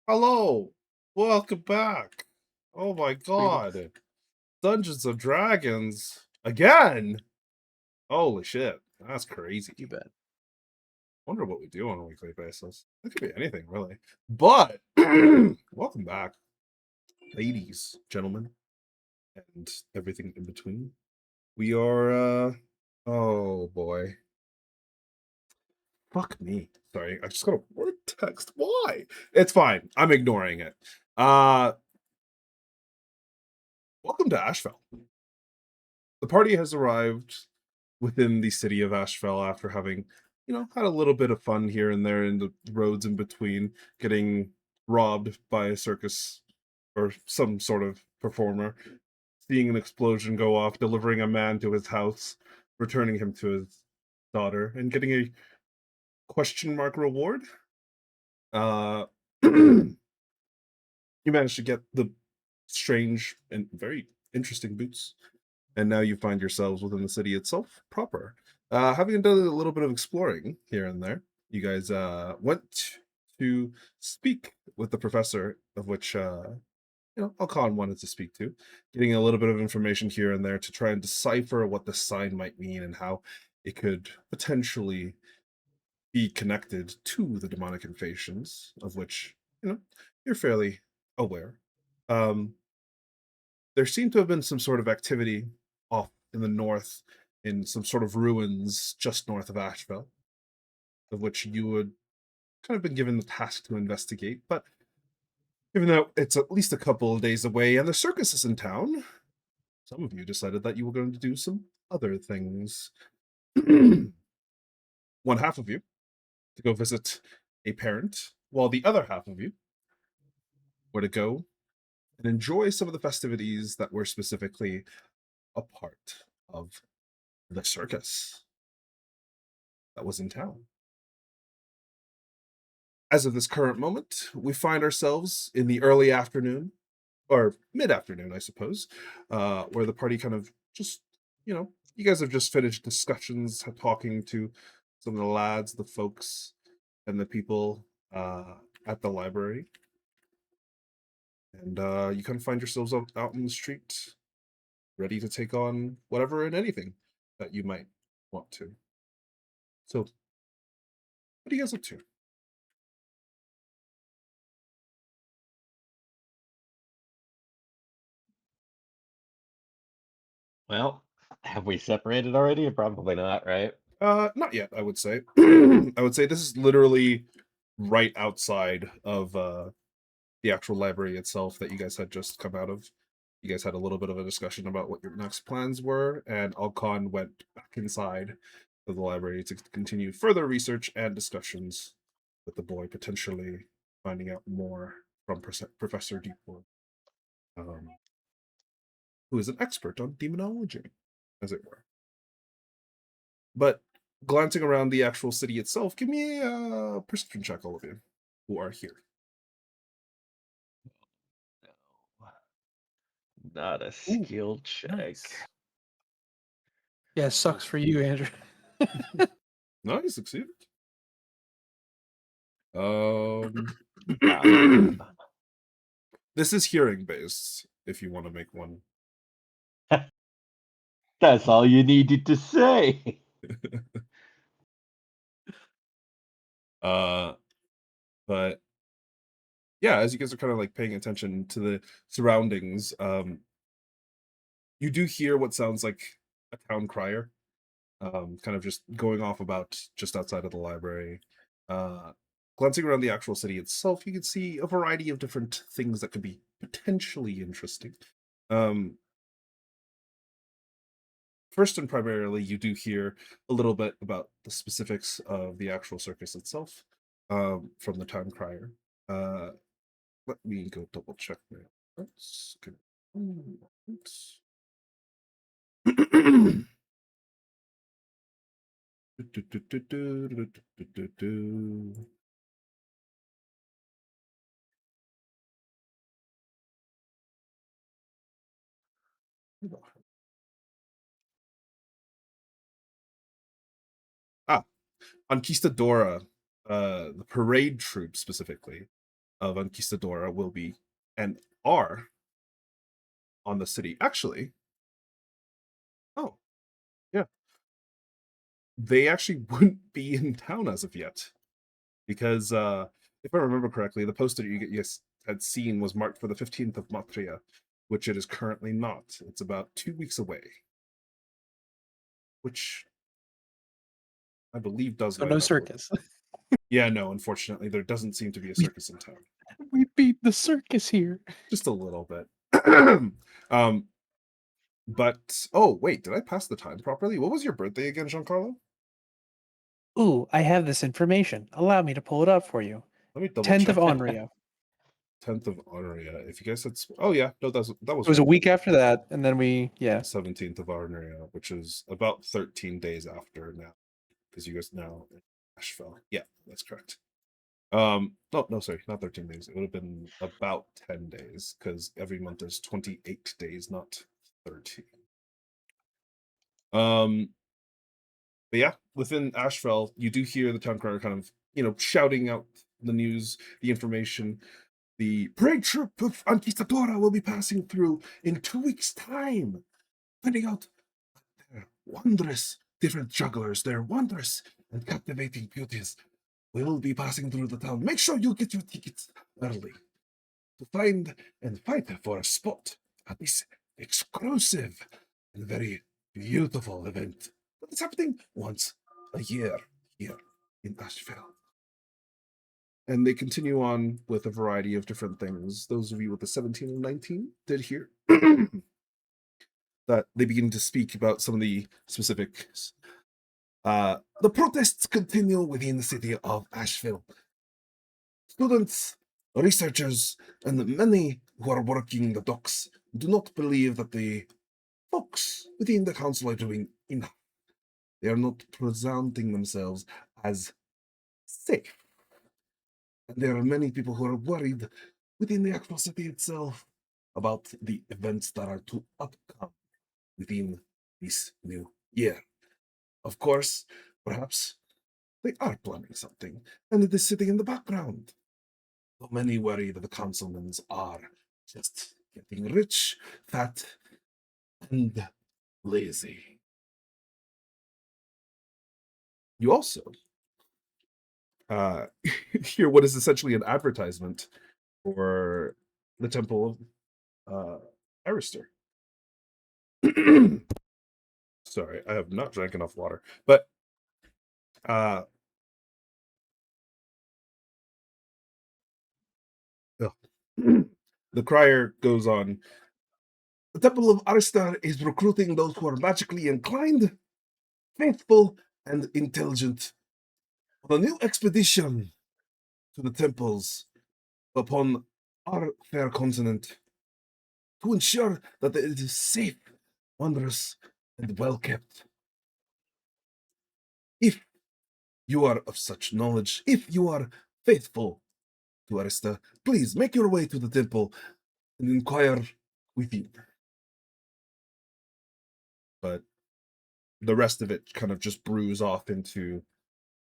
Hello, welcome back. Oh my Greetings. god, Dungeons of Dragons again. Holy shit, that's crazy. You bet. Wonder what we do on a weekly basis. It could be anything, really. But welcome back, ladies, gentlemen, and everything in between. We are, oh boy. Fuck me. Sorry, I just got a word text. Why? It's fine. I'm ignoring it. Uh, Welcome to Asheville. The party has arrived within the city of Asheville after having, had a little bit of fun here and there in the roads in between, getting robbed by a circus or some sort of performer, seeing an explosion go off, delivering a man to his house, returning him to his daughter, and getting a question mark reward. Uh, you managed to get the strange and very interesting boots, and now you find yourselves within the city itself proper. Having done a little bit of exploring here and there, you guys went to speak with the professor, of which Alcon wanted to speak to, getting a little bit of information here and there to try and decipher what the sign might mean and how it could potentially be connected to the demonic invasions, of which you're fairly aware. Um, there seemed to have been some sort of activity off in the north in some sort of ruins just north of Asheville, of which you would kind of been given the task to investigate. But even though it's at least a couple of days away and the circus is in town, some of you decided that you were going to do some other things. One half of you to go visit a parent, while the other half of you were to go and enjoy some of the festivities that were specifically a part of the circus that was in town. As of this current moment, we find ourselves in the early afternoon, or mid-afternoon, I suppose, where the party kind of just, you guys have just finished discussions, talking to some of the lads, the folks, and the people at the library. And you kind of find yourselves out in the street, ready to take on whatever and anything that you might want to. So, what are you guys up to? Well, have we separated already? Probably not, right? Not yet, I would say. I would say this is literally right outside of the actual library itself that you guys had just come out of. You guys had a little bit of a discussion about what your next plans were, and Alcon went back inside of the library to continue further research and discussions with the boy, potentially finding out more from Professor Deepwood, um, who is an expert on demonology, as it were. But glancing around the actual city itself, give me a perception check, all of you who are here. No, not a Ooh, skill check. Nice. Yeah, it sucks for you, Andrew. no, you succeeded. Um, this is hearing based. If you want to make one, That's all you needed to say. uh, but yeah, as you guys are kind of like paying attention to the surroundings, you do hear what sounds like a town crier, kind of just going off about just outside of the library. Uh, Glancing around the actual city itself, you can see a variety of different things that could be potentially interesting. Um, First and primarily, you do hear a little bit about the specifics of the actual circus itself, from the town crier. Uh, Let me go double check my notes. Okay. Ah, Conquistadora, the parade troop specifically. of Conquistadora will be and are on the city. Actually, oh, yeah, they actually wouldn't be in town as of yet because if I remember correctly, the poster you had seen was marked for the 15th of Matria, which it is currently not. It's about 2 weeks away, which I believe does So line no up with. circus. Yeah, no, unfortunately, there doesn't seem to be a circus in town. We beat the circus here. Just a little bit. um, but oh wait, did I pass the time properly? What was your birthday again, Giancarlo? Ooh, I have this information. Allow me to pull it up for you. Let me double 10th check. of Onryo. 10th of Honoria. If you guys said, oh yeah, no, that was It was a right. week after that, and then yeah. 17th of Honoria, which is about 13 days after now, because you guys now in Asheville. Yeah, that's correct. No, sorry, not 13 days. It would have been about 10 days because every month is 28 days, not 13. But yeah, within Asheville, you do hear the town crier kind of, shouting out the news, the information. The parade troop of Anquistadora will be passing through in 2 weeks' time, finding out their wondrous different jugglers, their wondrous and captivating beauties will be passing through the town. Make sure you get your tickets early to find and fight for a spot at this exclusive and very beautiful event. But it's happening once a year here in Asheville. And they continue on with a variety of different things. Those of you with the 17 and 19 did hear that they begin to speak about some of the specifics. The protests continue within the city of Asheville. Students, researchers, and many who are working the docks do not believe that the folks within the council are doing enough. They are not presenting themselves as safe. And there are many people who are worried within the actual city itself about the events that are to upcome within this new year. Of course, perhaps they are planning something, and it is sitting in the background. Though many worry that the councilmen are just getting rich, fat, and lazy. You also hear what is essentially an advertisement for the Temple of Arister. Sorry, I have not drank enough water. But uh ugh. The crier goes on. The Temple of Aristar is recruiting those who are magically inclined, faithful, and intelligent on a new expedition to the temples upon our fair continent to ensure that it is safe, wondrous, and well kept. If you are of such knowledge, if you are faithful to Arista, please make your way to the temple and inquire within. But the rest of it kind of just brews off into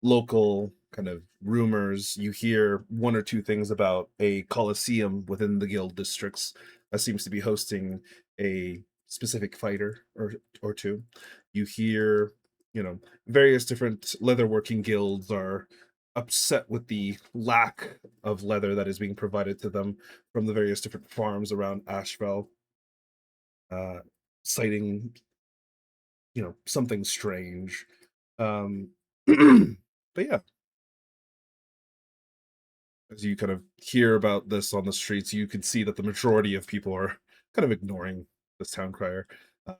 local kind of rumors. You hear one or two things about a coliseum within the guild districts that seems to be hosting a specific fighter or two. You hear, various different leatherworking guilds are upset with the lack of leather that is being provided to them from the various different farms around Asheville, uh, citing, something strange. Um, but yeah, as you kind of hear about this on the streets, you can see that the majority of people are kind of ignoring this town crier, um,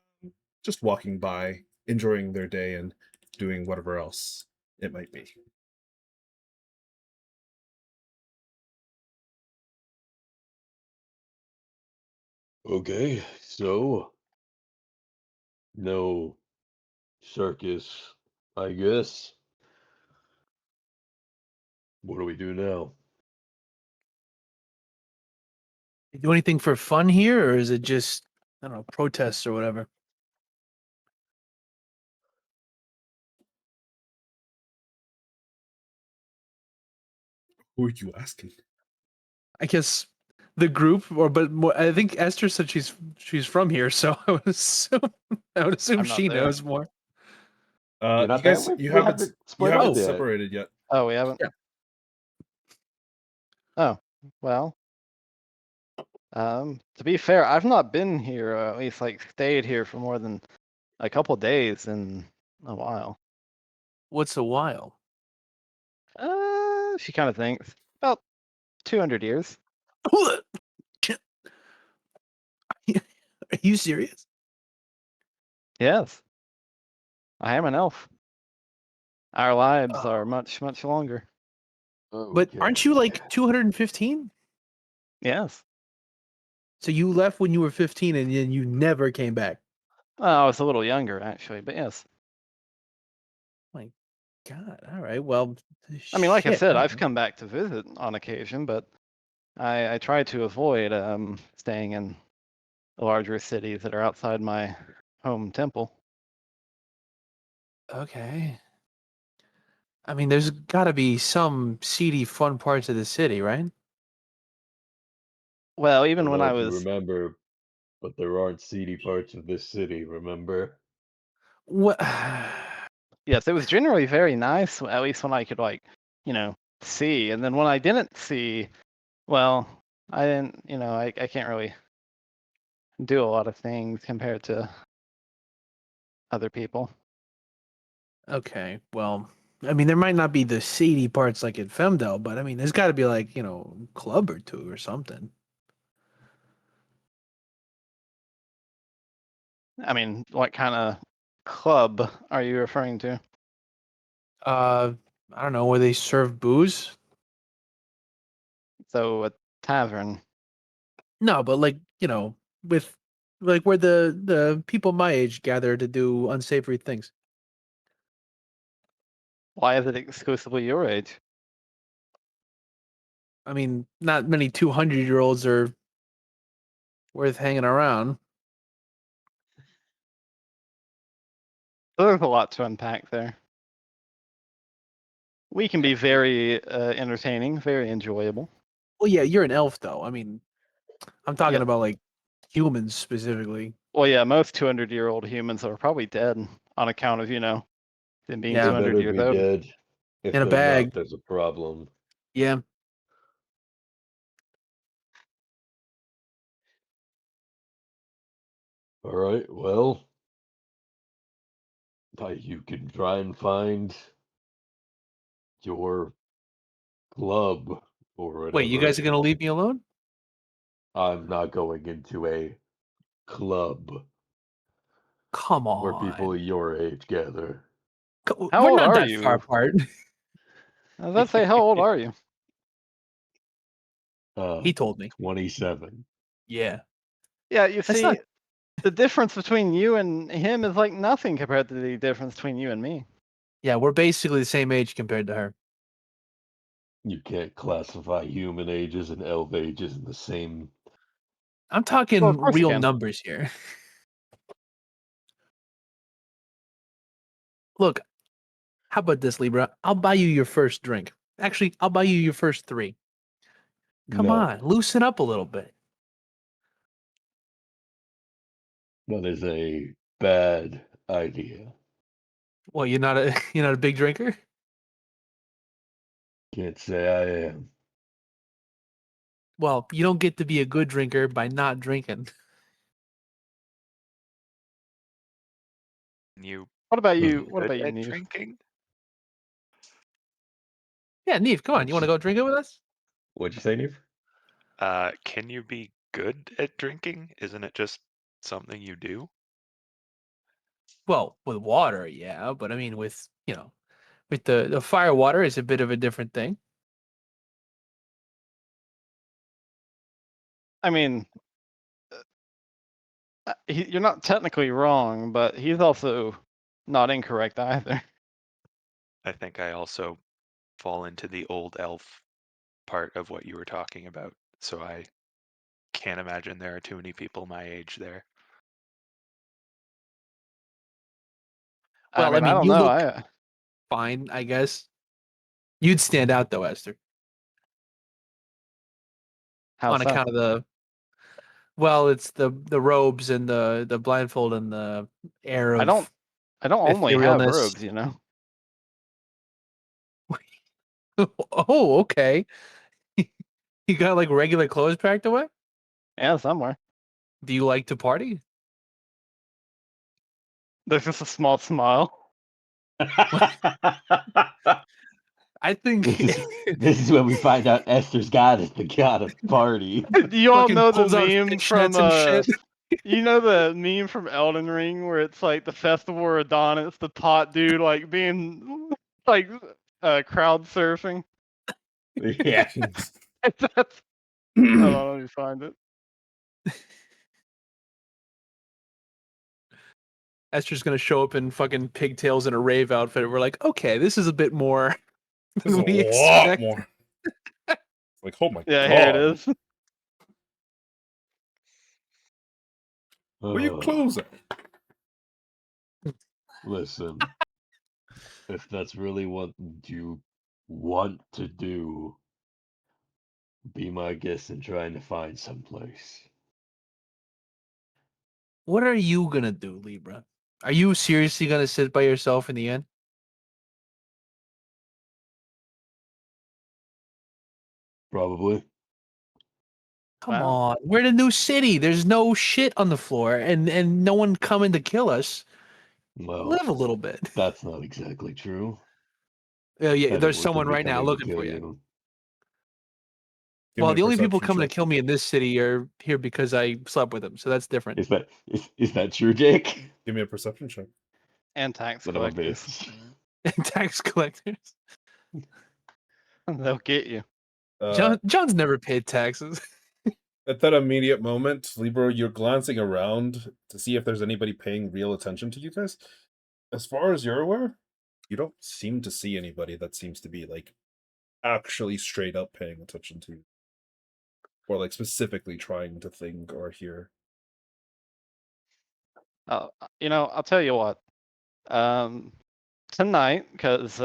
just walking by, enjoying their day, and doing whatever else it might be. Okay, so no circus, I guess. What do we do now? You do anything for fun here, or is it just, I don't know, protests or whatever? Who are you asking? I guess the group, I think Esther said she's from here, so I would assume I'm not she there. knows more. You're not You there? guys, We haven't you split haven't up yet. separated yet. Oh, we haven't. Yeah. Oh, well. To be fair, I've not been here, at least like stayed here for more than a couple days in a while. What's a while? She kind of thinks about 200 years. Are you serious? Yes, I am an elf. Our lives Oh. are much, much longer. But aren't you Okay. like 215? Yes. So you left when you were 15 and then you never came back. I was a little younger actually, but yes. My God. All right. Well, I mean, like I shit. said, All I've right. come back to visit on occasion, but I try to avoid staying in larger cities that are outside my home temple. Okay. I mean, there's got to be some seedy, fun parts of the city, right? Well, I even don't when know I if you was remember, but there aren't seedy parts of this city, remember? What? yes, it was generally very nice, at least when I could like, see. And then when I didn't see, well, I didn't, I can't really do a lot of things compared to other people. Okay. Well, I mean, there might not be the seedy parts like in Femdel, but I mean, there's got to be like, club or two or something. I mean, what kind of club are you referring to? I don't know, where they serve booze? So a tavern. No, but like, with like where the people my age gather to do unsavory things. Why is it exclusively your age? I mean, not many 200-year-olds are worth hanging around. There's a lot to unpack there. We can be very entertaining, very enjoyable. Well, yeah, you're an elf though. I mean, I'm talking Yep. about like humans specifically. Well, yeah, most 200-year-old humans are probably dead on account of, them being Yeah. They 200 better years be old. dead. If In a they're bag. not, there's a problem. Yeah. All right, well, you can try and find your club or Wait, you whatever. guys are gonna leave me alone? I'm not going into a club Come where people on. your age gather. How We're old not are that far you? apart. I was about to say, how old are you? He told me. 27. Yeah. Yeah, you That's see, not. the difference between you and him is like nothing compared to the difference between you and me. Yeah, we're basically the same age compared to her. You can't classify human ages and elf ages in the same. I'm Well, talking of course you real can. numbers here. Look, how about this, Libra? I'll buy you your first drink. Actually, I'll buy you your first three. Come No, on, loosen up a little bit. that is a bad idea. Well, you're not a you're not a big drinker? Can't say I am. Well, you don't get to be a good drinker by not drinking. You What about Hmm. you? What good about you, at Neve? drinking? Yeah, Neve, come on. You want to go drink it with us? What'd you say, Neve? Can you be good at drinking? Isn't it just something you do? Well, with water, yeah, but I mean with the fire water is a bit of a different thing. I mean, you're not technically wrong, but he's also not incorrect either. I think I also fall into the old elf part of what you were talking about. So I can't imagine there are too many people my age there. I Well, I mean, I mean, don't you know. look fine, I guess. You'd stand out though, Esther. How on so? account of the. Well, it's the robes and the blindfold and the air I of don't only have etherealness. robes, you know. Oh, okay. You got like regular clothes packed away? Yeah, somewhere. Do you like to party? There's just a small smile. I think This is when we find out Esther's god is the god of party. Do you all fucking know the pulls out meme from fishnets and shit. you know the meme from Elden Ring where it's like the Festival of Adonis, the pot dude like being like crowd surfing? Yeah. That's hold on, let me find it. Esther's gonna show up in fucking pigtails and a rave outfit. We're like, okay, this is a bit more This is than we a lot expect. more. Like, oh my Yeah, god. here it is. Where you closing? Listen, if that's really what you want to do, be my guest in trying to find someplace. What are you gonna do, Libra? Are you seriously gonna sit by yourself in the end? Probably. Come Wow. on, we're in a new city. There's no shit on the floor, and no one coming to kill us. Well, Live a little bit. that's not exactly true. Yeah, Headed there's with someone will be right now coming to looking for kill you. Give me Well, a the only people perception coming to check. kill me in this city are here because I slept with them, so that's different. Is that true, Jake? Give me a perception check. And tax Son of a collectors. bitch. And tax collectors. They'll get you. John's never paid taxes. At that immediate moment, Libra, you're glancing around to see if there's anybody paying real attention to you guys. As far as you're aware, you don't seem to see anybody that seems to be like actually straight up paying attention to you. Or like specifically trying to think or hear. You know, I'll tell you what. Tonight, because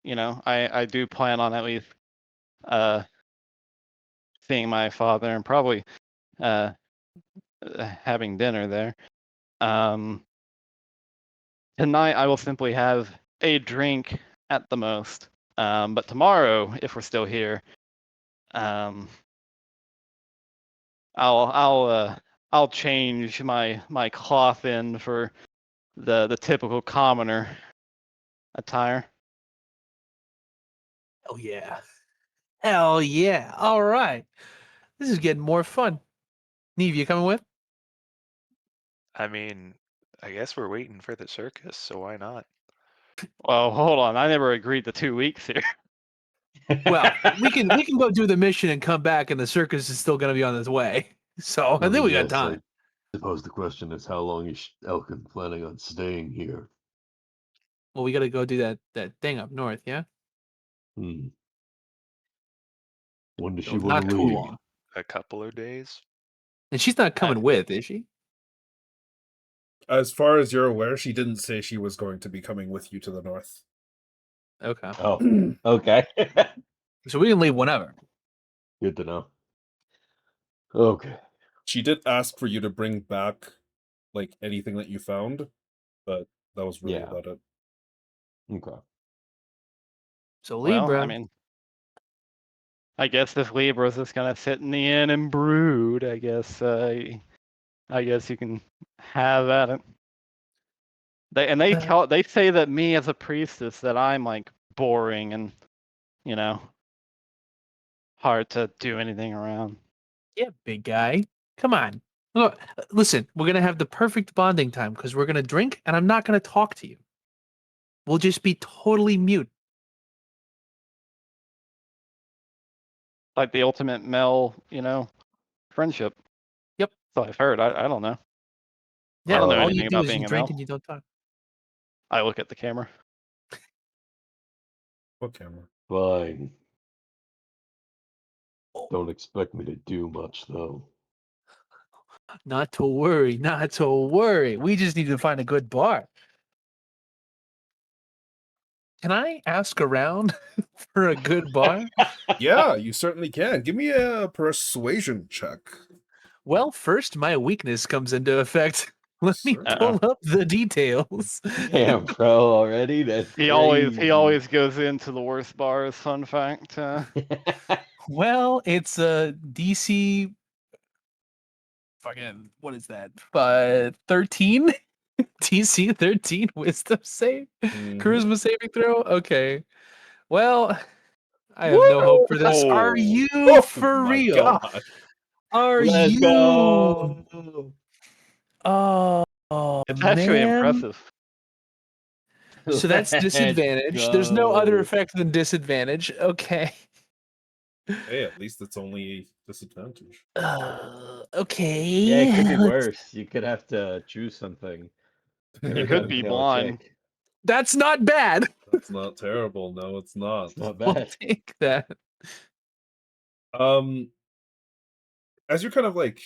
you know, I do plan on at least seeing my father and probably having dinner there. Tonight I will simply have a drink at the most. But tomorrow, if we're still here, I'll change my cloth in for the typical commoner attire. Oh yeah. Hell yeah. All right. This is getting more fun. Neve, you coming with? I mean, I guess we're waiting for the circus, so why not? Well, hold on. I never agreed to 2 weeks here. Well, we can go do the mission and come back, and the circus is still gonna be on its way. So I think we got Yes, time. I suppose the question is how long is Elkin planning on staying here? Well, we got to go do that thing up north. Yeah. Hmm. When does So she it's want not to too leave? long. A couple of days? And she's not coming with, is she? As far as you're aware, she didn't say she was going to be coming with you to the north. Okay. Oh, okay. So we can leave whenever. Good to know. Okay. She did ask for you to bring back like anything that you found, but that was really Yeah. about it. Okay. So Well, Libra. I mean, I guess if Libra's just gonna sit in the inn and brood, I guess you can have at it. They say that me as a priestess that I'm like boring and you know hard to do anything around. Yeah, big guy. Come on. Look, listen, we're gonna have the perfect bonding time because we're gonna drink, and I'm not gonna talk to you. We'll just be totally mute. Like the ultimate male, friendship. Yep. So I've heard. I don't know. Yeah. don't know All anything you do about is you being a drink male. and you don't talk. I look at the camera. What camera? Fine. Don't expect me to do much, though. Not to worry. Not to worry. We just need to find a good bar. Can I ask around for a good bar? Yeah, you certainly can. Give me a persuasion check. Well, first my weakness comes into effect. Let me pull up the details. Damn, bro, already? That's He crazy. always goes into the worst bars. Fun fact. Well, it's a DC. Fucking what is that? 13. DC 13 Wisdom save, Charisma saving throw. Okay. Well, I have no hope for this. Are Whoa. you Oh for my real? God. Are Let's you? go. Oh, It's actually man. impressive. So that's Let's disadvantage. There's no other go. effect than disadvantage. Okay. Hey, at least it's only disadvantage. Okay. Yeah, it could be let's- worse. You could have to choose something. You You could gotta be kill a blind. chick. That's not bad. That's not terrible. No, it's not. It's not I'll bad. take that. Um, as you're kind of like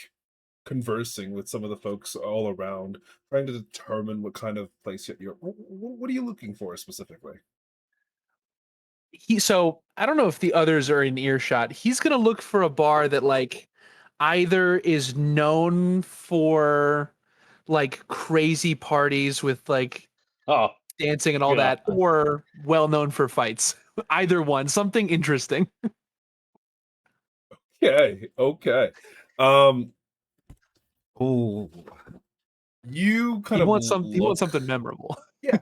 conversing with some of the folks all around, trying to determine what kind of place what are you looking for specifically? So I don't know if the others are in earshot. He's gonna look for a bar that like either is known for like crazy parties with like Oh, dancing and all God. that, or well known for fights. Either one, something interesting. Okay, okay. Um, oh, you kind He of wants some. He wants look. something memorable. Yeah,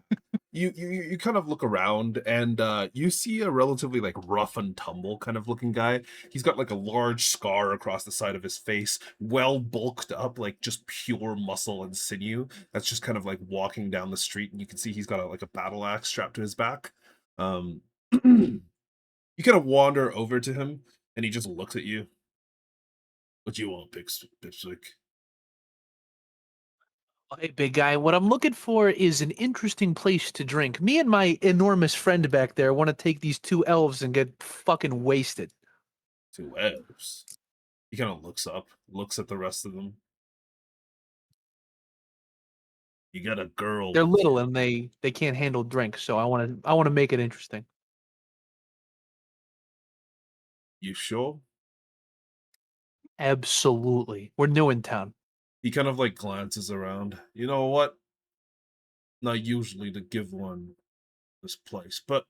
you kind of look around and you see a relatively like rough and tumble kind of looking guy. He's got like a large scar across the side of his face, well bulked up, like just pure muscle and sinew. That's just kind of like walking down the street, and you can see he's got like a battle axe strapped to his back. You kind of wander over to him, and he just looks at you. What do you want, Pipswick? Hey, big guy. What I'm looking for is an interesting place to drink. Me and my enormous friend back there want to take these two elves and get fucking wasted. 2 elves. He kind of looks up, looks at the rest of them. You got a girl. They're with little you. and they can't handle drink, so I want to make it interesting. You sure? Absolutely. We're new in town. He kind of like glances around. You know what? Not usually to give one this place, but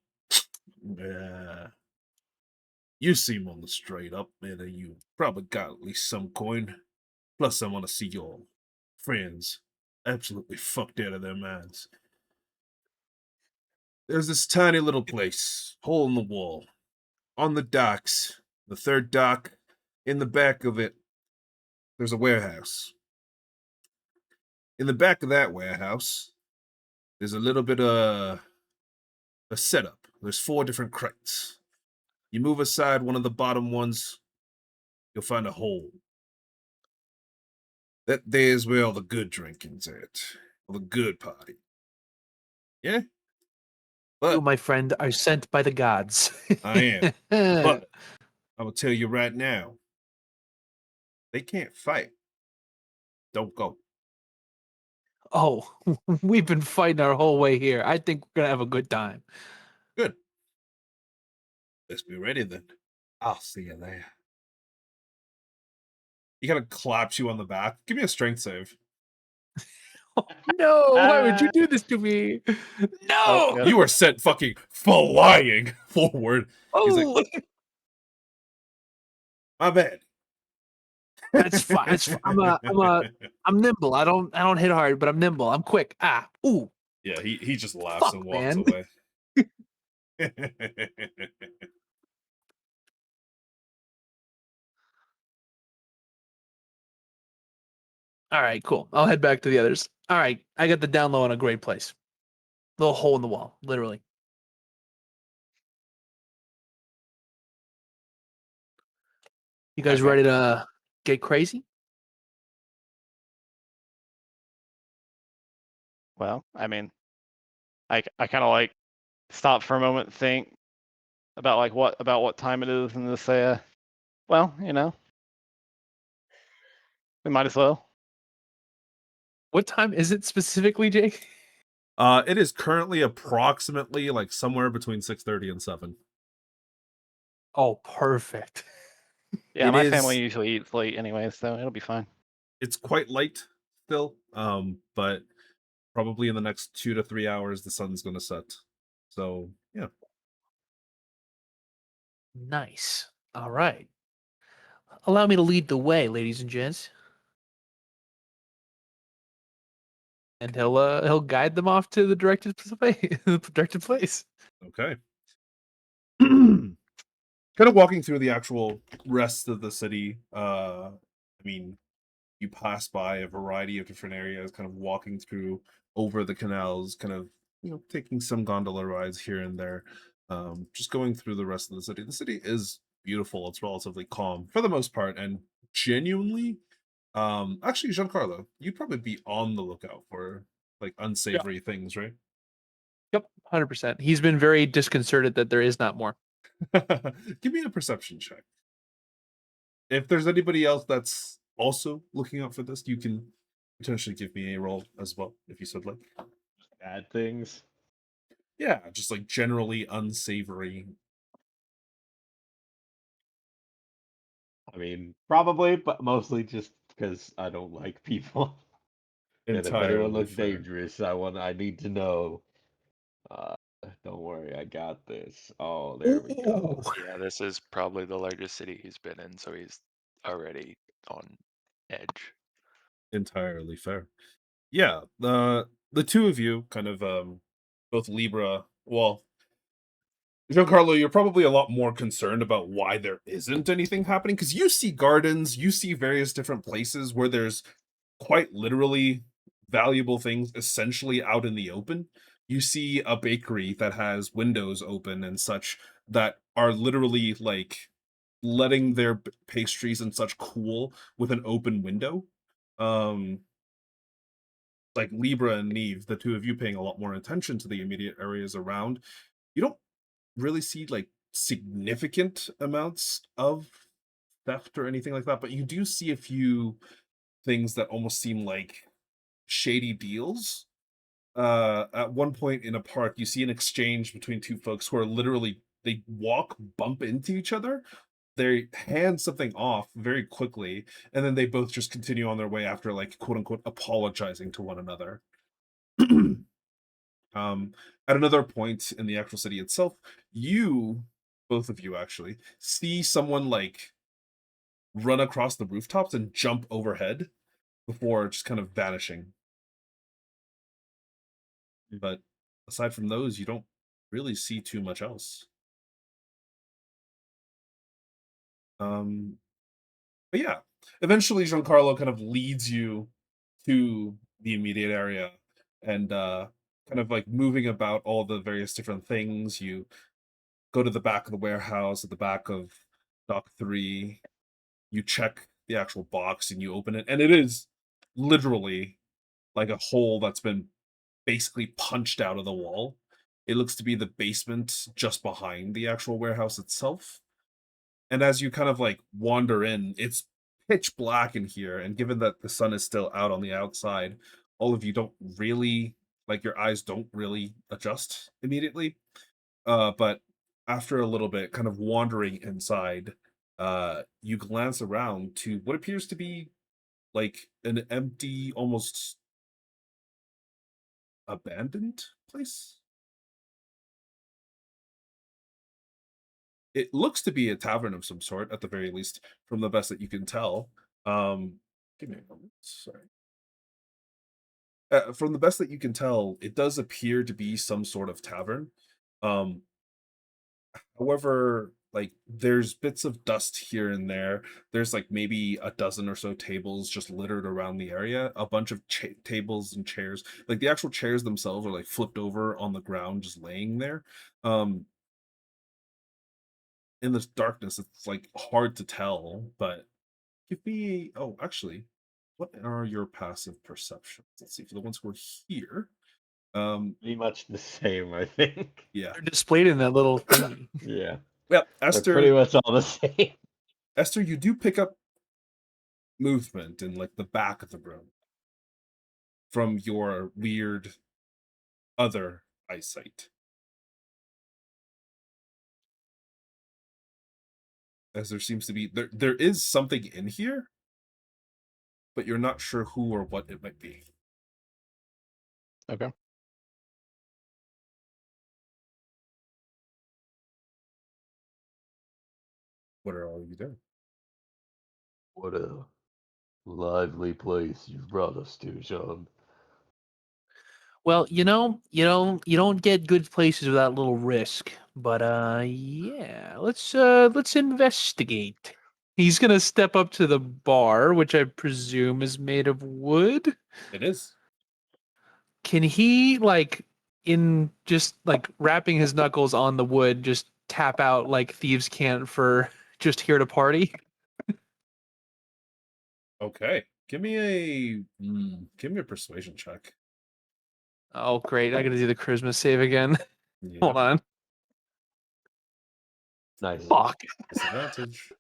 yeah. You seem on the straight up, man, and you probably got at least some coin. Plus, I want to see your friends absolutely fucked out of their minds. There's this tiny little place, hole in the wall, on the docks, the third dock. In the back of it, there's a warehouse. In the back of that warehouse, there's a little bit of a setup. There's 4 different crates. You move aside one of the bottom ones, you'll find a hole. That there's where all the good drinking's at. All the good party. Yeah? You, But my friend, are sent by the gods. I am. But I will tell you right now, they can't fight. Don't go. Oh, we've been fighting our whole way here. I think we're gonna have a good time. Good. Let's be ready then. I'll see you there. He kind of claps you on the back. Give me a strength save. No, why would you do this to me? No. Oh, yeah. You are sent fucking flying forward. He's like, Oh, my bad. that's fine. That's fine. I'm nimble. I don't hit hard, but I'm nimble. I'm quick. Ah, ooh, Yeah, he just laughs fuck, and walks man. away. All right, cool. I'll head back to the others. All right, I got the down low on a great place. Little hole in the wall, literally. You guys Okay. ready to get crazy? Well, I mean, I kind of like stop for a moment, think about like what time it is, and just say, well, we might as well. What time is it specifically, Jake? It is currently approximately like somewhere between 6:30 and 7. Oh, perfect. Yeah, It my is- family usually eats late anyway, so it'll be fine. It's quite light still, but probably in the next 2 to 3 hours the sun's going to set. So, yeah. Nice. All right. Allow me to lead the way, ladies and gents. And he'll guide them off to the directed place. Okay. Kind of walking through the actual rest of the city. I mean, you pass by a variety of different areas, kind of walking through over the canals, kind of taking some gondola rides here and there. Just going through the rest of the city. The city is beautiful. It's relatively calm for the most part, and genuinely, actually, Giancarlo, you'd probably be on the lookout for like unsavory things, right? Yep, 100%. He's been very disconcerted that there is not more. Give me a perception check. If there's anybody else that's also looking out for this, you can potentially give me a roll as well, if you so like. Bad things. Yeah, just like generally unsavory. I mean, probably, but mostly just because I don't like people. And if anyone Entirely looks fair. dangerous, I need to know. Uh, don't worry, I got this. Oh, there we go. Yeah, this is probably the largest city he's been in, so he's already on edge. Entirely fair. Yeah, the two of you kind of both Libra, well, Giancarlo, you're probably a lot more concerned about why there isn't anything happening because you see gardens, you see various different places where there's quite literally valuable things essentially out in the open. You see a bakery that has windows open and such that are literally like letting their pastries and such cool with an open window. Um, like Libra and Neve, the two of you paying a lot more attention to the immediate areas around. You don't really see like significant amounts of theft or anything like that, but you do see a few things that almost seem like shady deals. At one point in a park, you see an exchange between two folks who are literally they walk, bump into each other, they hand something off very quickly, and then they both just continue on their way after like quote unquote apologizing to one another. At another point in the actual city itself, you, both of you actually, see someone like run across the rooftops and jump overhead before just kind of vanishing. But aside from those, you don't really see too much else. Um, but yeah, eventually Giancarlo kind of leads you to the immediate area and kind of like moving about all the various different things. You go to the back of the warehouse at the back of Dock 3. You check the actual box and you open it, and it is literally like a hole that's been basically punched out of the wall. It looks to be the basement just behind the actual warehouse itself. And as you kind of like wander in, it's pitch black in here. And given that the sun is still out on the outside, all of you don't really like your eyes don't really adjust immediately. But after a little bit, kind of wandering inside, you glance around to what appears to be like an empty, almost abandoned place. It looks to be a tavern of some sort, at the very least, from the best that you can tell. Give me a moment. Sorry. From the best that you can tell, it does appear to be some sort of tavern. Um, However, like there's bits of dust here and there. There's like maybe a dozen or so tables just littered around the area. A bunch of tables and chairs. Like the actual chairs themselves are like flipped over on the ground, just laying there. Um, in this darkness, it's like hard to tell, but give me. Oh, actually, what are your passive perceptions? Let's see. For the ones who are here, Pretty much the same, I think. yeah, They're displayed in that little thingy. Yeah, well, they're pretty Esther, much all the same. Esther, you do pick up movement in like the back of the room from your weird other eyesight. As there seems to be there is something in here, but you're not sure who or what it might be. Okay. What are all you doing? What a lively place you've brought us to, Sean. Well, you don't get good places without a little risk. But yeah, let's investigate. He's gonna step up to the bar, which I presume is made of wood. It is. Can he like in just like wrapping his knuckles on the wood, just tap out like thieves can't for just here to party? Okay. Give me a persuasion check. Oh great, I gotta do the charisma save again. Yeah. Hold on. Nice. Fuck. Disadvantage.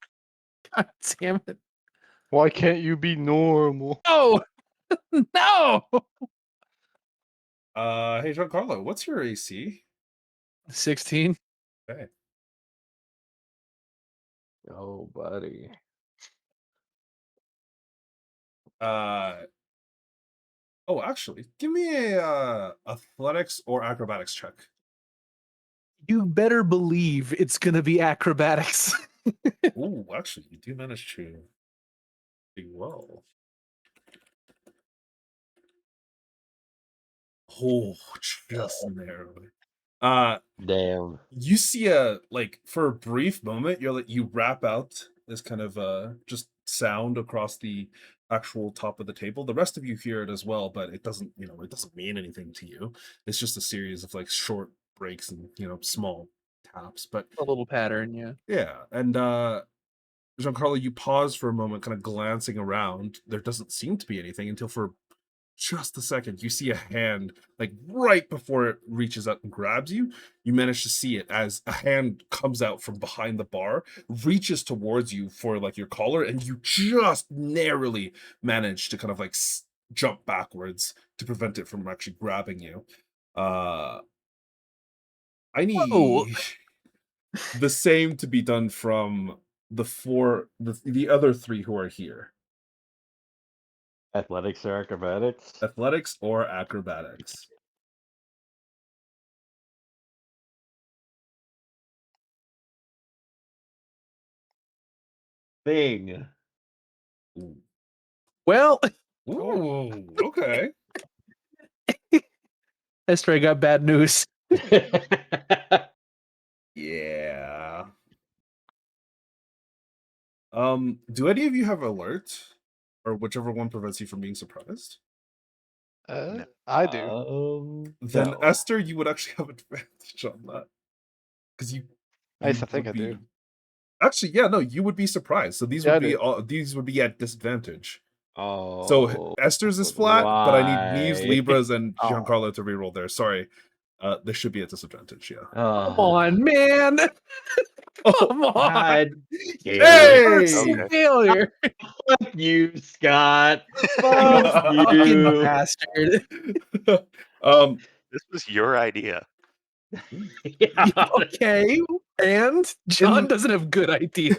God damn it. Why can't you be normal? No! No! Hey Giancarlo, what's your AC? 16. Okay. Oh, buddy. Oh, actually, give me a athletics or acrobatics check. You better believe it's gonna be acrobatics. Oh, actually, you do manage to do well. Oh, just narrowly. Damn. You see for a brief moment, you wrap out this kind of just sound across the actual top of the table. The rest of you hear it as well, but it doesn't mean anything to you. It's just a series of like short breaks and small taps. But A little pattern, yeah. yeah, and Giancarlo, you pause for a moment, kind of glancing around. There doesn't seem to be anything until for just a second, you see a hand, like right before it reaches out and grabs you. You manage to see it as a hand comes out from behind the bar, reaches towards you for like your collar, and you just narrowly manage to kind of like jump backwards to prevent it from actually grabbing you. I Whoa! need the same to be done from the other three who are here. Athletics or acrobatics? Athletics or acrobatics. Thing. Ooh. Well, Ooh, okay. Esther, I got bad news. Yeah. Do any of you have alert? Or whichever one prevents you from being surprised? No. I do. Then No. Esther, you would actually have advantage on that. Because At you least I think would I do. be actually, yeah, no, you would be surprised. So Yeah, I do. these would be at disadvantage. Oh. So Esther's is but flat, but I need Neve's, why? Libra's, and Oh. Giancarlo to reroll there. Sorry. This should be at disadvantage, yeah. Come on, man. Oh, Come on. God. First Okay. failure. Fuck you, Scott. You Fuck fucking you. bastard. This was your idea. Yeah. Okay. And John doesn't have good ideas.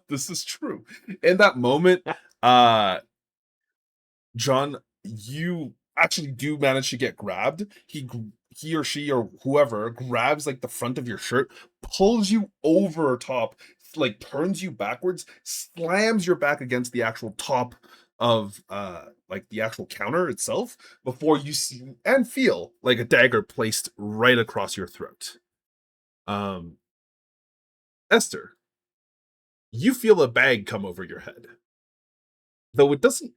This is true. In that moment, John, you actually do manage to get grabbed. He or she or whoever grabs like the front of your shirt, pulls you over top, like turns you backwards, slams your back against the actual top of like the actual counter itself before you see and feel like a dagger placed right across your throat. Esther, you feel a bag come over your head. Though it doesn't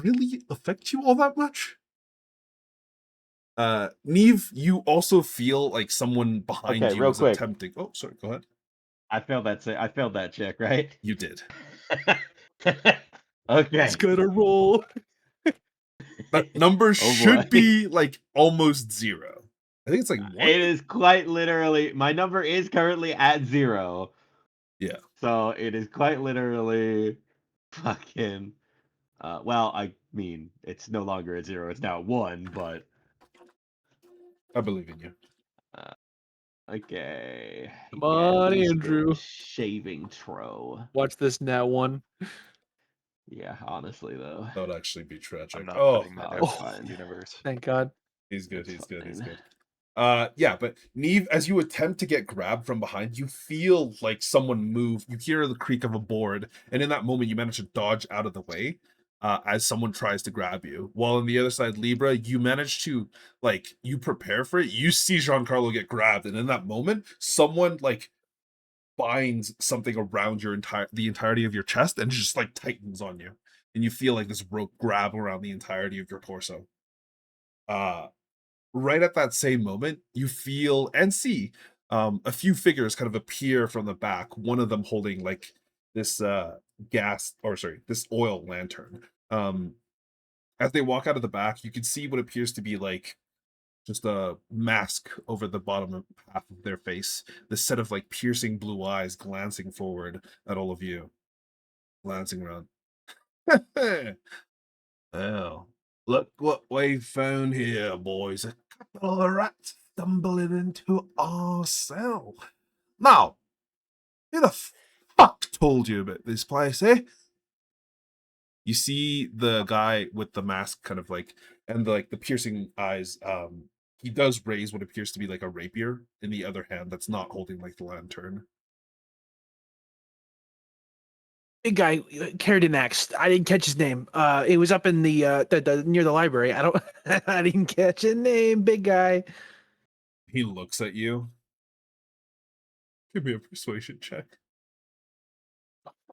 really affect you all that much. Neve, you also feel like someone behind Okay, you real is quick. attempting. Oh, sorry, go ahead. I failed that check, right? You did. Okay. It's gonna roll. That number Oh, should boy. be like almost 0. I think it's like 1. It is quite literally, my number is currently at 0. Yeah. So it is quite literally fucking well, I mean, it's no longer at 0, it's now at 1, but I believe in you. Okay. Come Yeah, on, use the Andrew. shaving throw. Watch this now one. Yeah, honestly though. That would actually be I'm tragic. not Oh, putting that Oh, out it's into fine. the universe. Thank God. he's good. It's He's good. He's fine. good. Yeah, but Neve, as you attempt to get grabbed from behind, you feel like someone move. You hear the creak of a board, and in that moment, you manage to dodge out of the way as someone tries to grab you. While on the other side, Libra, you manage to you prepare for it. You see Giancarlo get grabbed, and in that moment, someone binds something around the entirety of your chest and just tightens on you, and you feel like this rope grab around the entirety of your torso. Uh right at that same moment, you feel and see a few figures kind of appear from the back, one of them holding this this oil lantern. As they walk out of the back, you can see what appears to be just a mask over the bottom of half of their face, this set of piercing blue eyes glancing forward at all of you, glancing around. Well, look what we found here, boys. A couple of rats stumbling into our cell. Now, who the fuck told you about this place, eh? You see the guy with the mask kind of and the piercing eyes. He does raise what appears to be a rapier in the other hand that's not holding the lantern. Big guy carried an axe. I didn't catch his name. It was up in the near the library. I don't. I didn't catch his name. Big guy. He looks at you. Give me a persuasion check.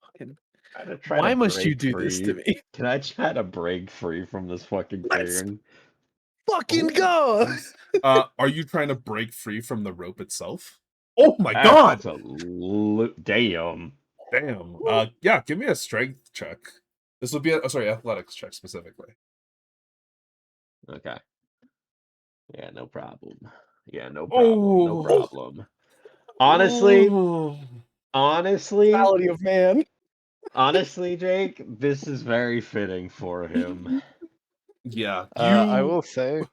Fucking- I'm gonna try Why to must you break do this to free. me? Can I try to break free from this fucking Let's clearing? fucking Oh, go. nice. Are you trying to break free from the rope itself? Oh my god! Absolute damn. Damn. Yeah, give me a strength check. This would be athletics check specifically. Okay. Yeah, no problem. Yeah, no problem. No Oh. problem. Honestly, Oh. honestly, Quality of man. honestly, Jake, this is very fitting for him. Yeah, I you. will say,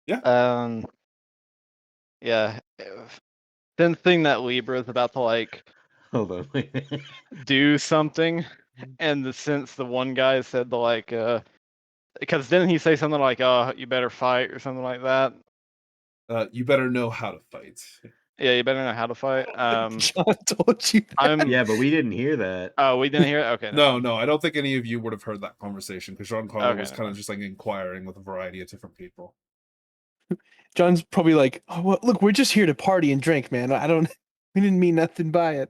Yeah. yeah, didn't think that Libra is about to Hold on. do something, and since the one guy said because didn't he say something like, "Oh, you better fight" or something like that? You better know how to fight. Yeah, you better know how to fight. John told you that. I'm. Yeah, but we didn't hear that. Oh, we didn't hear it. Okay, never mind. No, I don't think any of you would have heard that conversation because Giancarlo Okay, was never kind of mind. just inquiring with a variety of different people. John's probably like, oh, well, look, we're just here to party and drink, man. I don't. We didn't mean nothing by it.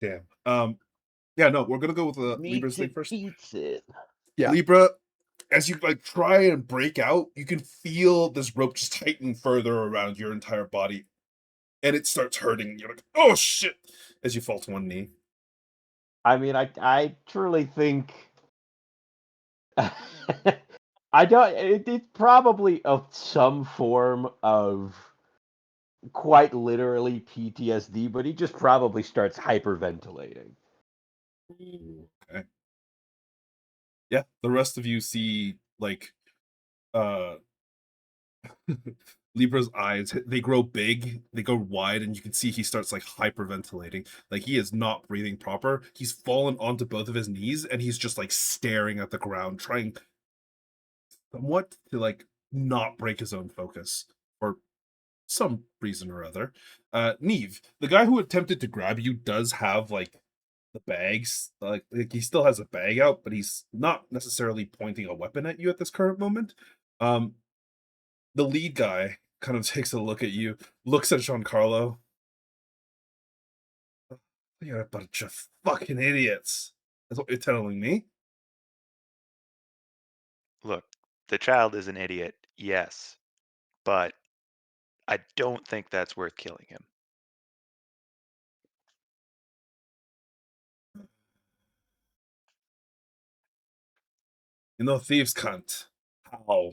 Damn. Yeah, no, we're gonna go with the Meat Libra's thing first. defeats it. Yeah. Libra, as you try and break out, you can feel this rope just tighten further around your entire body, and it starts hurting. You're like, oh shit, as you fall to one knee. I mean, I truly think I don't. It's probably of some form of quite literally PTSD, but he just probably starts hyperventilating. Okay. Yeah, the rest of you see uh Libra's eyes, they grow big, they go wide, and you can see he starts hyperventilating. He is not breathing proper. He's fallen onto both of his knees and he's just staring at the ground, trying somewhat to not break his own focus for some reason or other. Neve, the guy who attempted to grab you does have the bags. He still has a bag out, but he's not necessarily pointing a weapon at you at this current moment. The lead guy kind of takes a look at you, looks at Giancarlo. You're a bunch of fucking idiots. That's what you're telling me. Look, the child is an idiot, yes, but I don't think that's worth killing him. You know, thieves can't. How?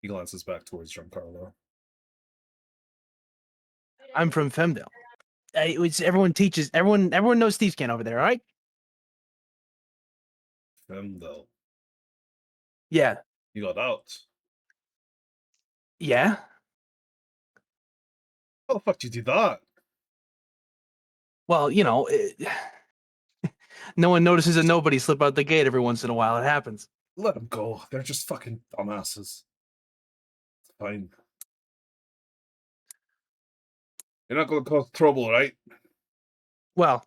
He glances back towards Giancarlo. I'm from Femdale. Everyone knows thieves can over there, all right? Femdel. Yeah. You got out. Yeah. How the fuck did you do that? Well, no one notices a nobody slip out the gate every once in a while. It happens. Let them go. They're just fucking dumbasses. It's fine. You're not gonna cause trouble, right? Well,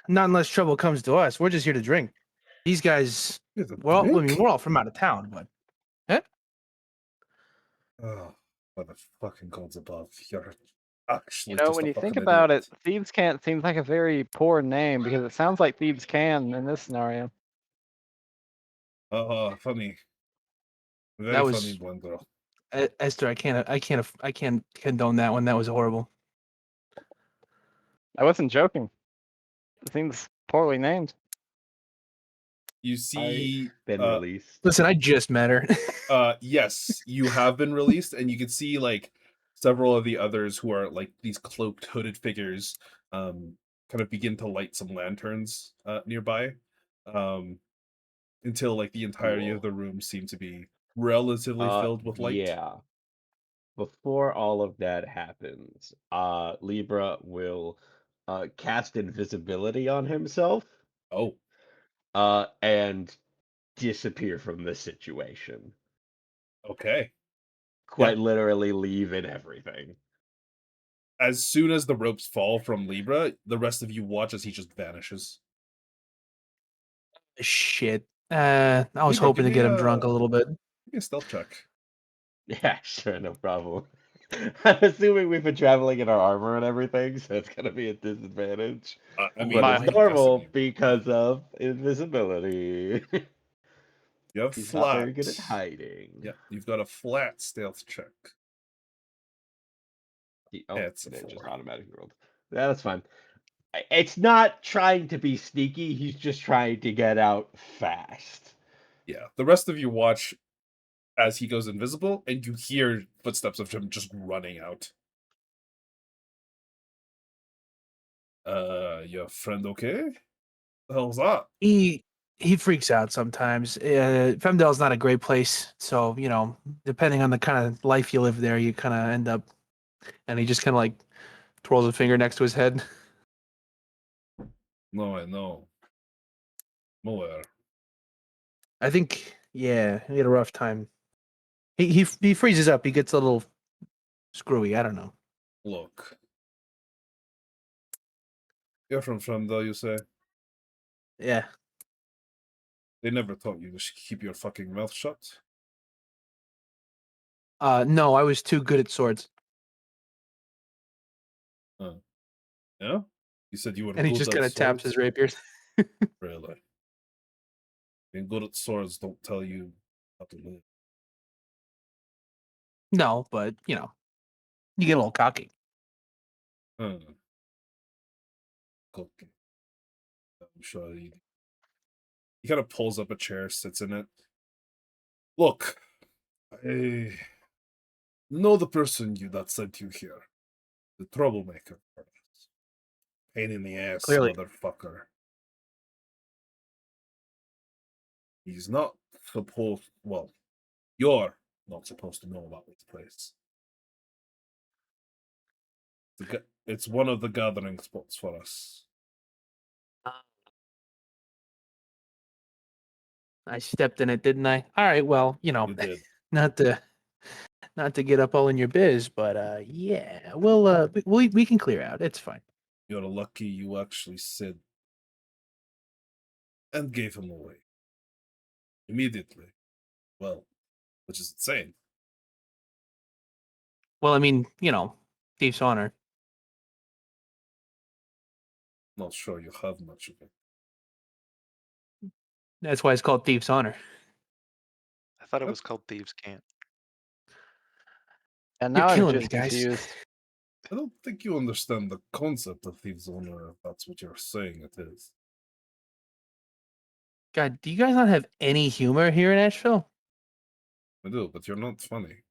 not unless trouble comes to us. We're just here to drink. These guys, Here's a well, I mean, drink? we're all from out of town, but Oh, by the fucking gods above. You're actually You know, just when a you think fucking about idiot. it, Thieves' Cant seems like a very poor name because it sounds like Thieves' Can in this scenario. Funny. Very that funny, was blonde girl. Esther. I can't condone that one. That was horrible. I wasn't joking. It seems poorly named. You see, Been released. Listen, I just met her. yes, you have been released, and you can see like several of the others who are like these cloaked, hooded figures, kind of begin to light some lanterns nearby, until like the entirety of Cool. the room seemed to be relatively filled with light. Yeah. Before all of that happens, Libra will cast invisibility on himself Oh, and disappear from the situation. okay. Quite literally leave and everything. As soon as the ropes fall from Libra, the rest of you watch as he just vanishes. Shit. I was Libra, hoping to get him drunk a little bit. give me a stealth check. Yeah, sure, no problem. I'm assuming we've been traveling in our armor and everything, so it's gonna be a disadvantage. I mean, But My- it's I'm guessing normal you- because of invisibility. you have He's flat. not very good at hiding. Yeah, you've got a flat stealth check. Oh, It's a it just 4. automatically rolled. Yeah, that's fine. It's not trying to be sneaky. He's just trying to get out fast. Yeah, the rest of you watch as he goes invisible, and you hear footsteps of him just running out. Your friend okay? The hell's that? He freaks out sometimes. Femdale's not a great place, so depending on the kind of life you live there, you kind of end up. And he just kind of like twirls a finger next to his head. No, I know. Nowhere. I think, yeah, he had a rough time. He freezes up. He gets a little screwy. I don't know. Look. You're from Fremdal, you say? Yeah. They never taught you to keep your fucking mouth shut? No, I was too good at swords. Yeah? You said you were And he good just at kind of taps his swords? rapiers. Really? Being good at swords don't tell you how to live. No, but you get a little cocky. Huh. Okay. I'm sure he kind of pulls up a chair, sits in it. Look, I know the person that sent you here. The troublemaker. Pain in the ass, Clearly. motherfucker. He's not supposed. Well, you're not supposed to know about this place. It's one of the gathering spots for us. I stepped in it, didn't I? All right. Well, You did. not to get up all in your biz, but yeah, we can clear out. It's fine. You're lucky you actually said and gave him away. Immediately. Well, which is insane. Well, I mean, thief's honor. Not sure you have much of it. That's why it's called thief's honor. I thought it was called Thieves' Cant. And You're now I'm killing me, just guys. confused. I don't think you understand the concept of thieves' honor, if that's what you're saying it is. God, do you guys not have any humor here in Asheville? I do, but you're not funny.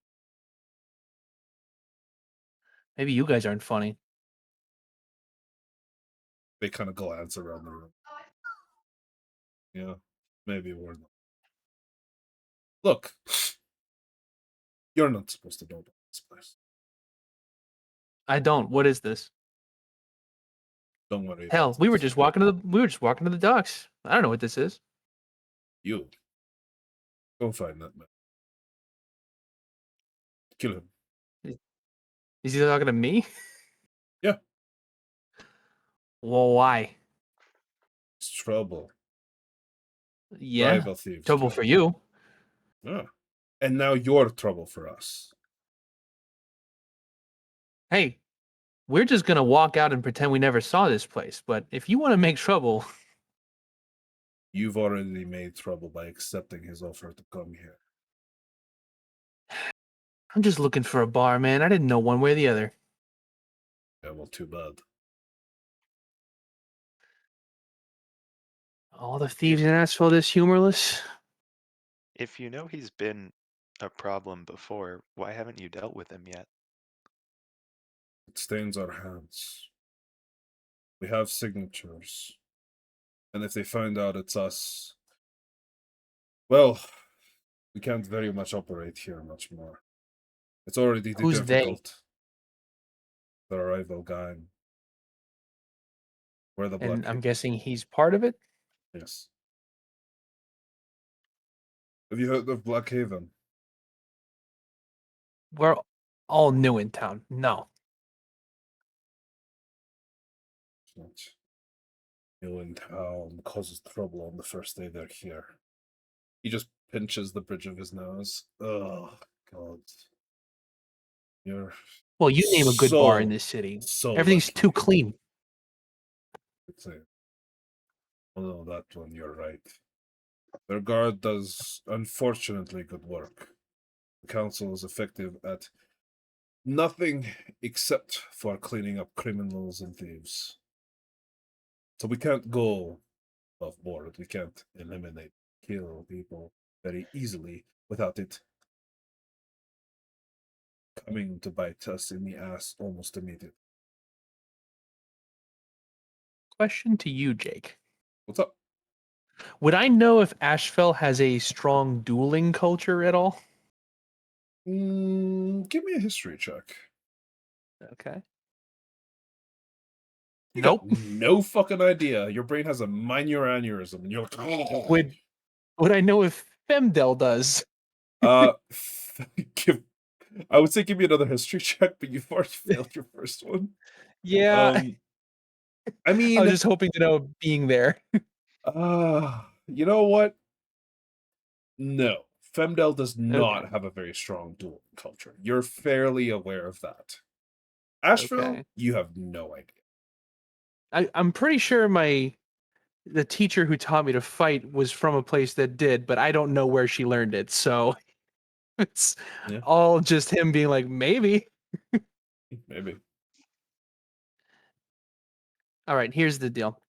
Maybe you guys aren't funny. They kind of glance around the room. Yeah. Maybe we're not. Look, you're not supposed to know about this place. I don't. What is this? Don't worry Hell, about we were it. just walking to the docks. I don't know what this is. You. Go find that man. Kill him. Is he talking to me? Yeah. Well, why? It's trouble. Yeah, Rival thieves. trouble too. for you. Yeah. And now you're trouble for us. Hey, we're just gonna walk out and pretend we never saw this place. But if you want to make trouble, You've already made trouble by accepting his offer to come here. I'm just looking for a bar, man. I didn't know one way or the other. Yeah, well, too bad. All the thieves in Asheville this humorless. If you know he's been a problem before, why haven't you dealt with him yet? It stains our hands. We have signatures. And if they find out it's us, well, we can't very much operate here much more. It's already Who's they? difficult. The rival gang. We're the And Black I'm King. guessing he's part of it. Yes. Have you heard of Black Haven? We're all new in town. No. It's not new in town, causes trouble on the first day they're here. He just pinches the bridge of his nose. Oh, God. You're Well, you name a good bar in so, this city. so Everything's lucky. too clean. It's a, oh no, that one, you're right. Their guard does unfortunately good work. The council is effective at nothing except for cleaning up criminals and thieves. So we can't go above board. We can't eliminate, kill people very easily without it coming to bite us in the ass almost immediately. Question to you, Jake. What's up? Would I know if Asheville has a strong dueling culture at all? Give me a history check. Okay. You Nope. got no fucking idea. Your brain has a minor aneurysm, and you're like, oh. Would I know if Femdel does? give. I would say give me another history check, but you've already failed your first one. Yeah. I I mean, was just hoping to know being there. you know what? No, Femdel does not Okay. have a very strong dual culture. You're fairly aware of that. Asheville, Okay. you have no idea. I'm pretty sure the teacher who taught me to fight was from a place that did, but I don't know where she learned it. So it's Yeah. all just him being like, maybe. Maybe. All right, here's the deal.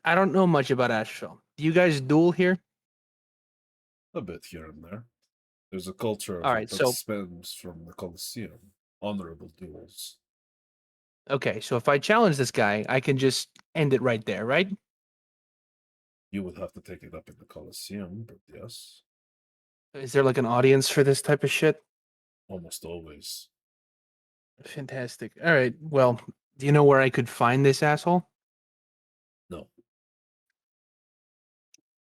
I don't know much about Asheville. Do you guys duel here? A bit here and there. There's a culture of All it right, that so stems from the Colosseum. Honorable duels. okay, so if I challenge this guy, I can just end it right there, right? You would have to take it up in the Colosseum, but yes, Is there like an audience for this type of shit? almost always. Fantastic. All right. Well, do you know where I could find this asshole? No.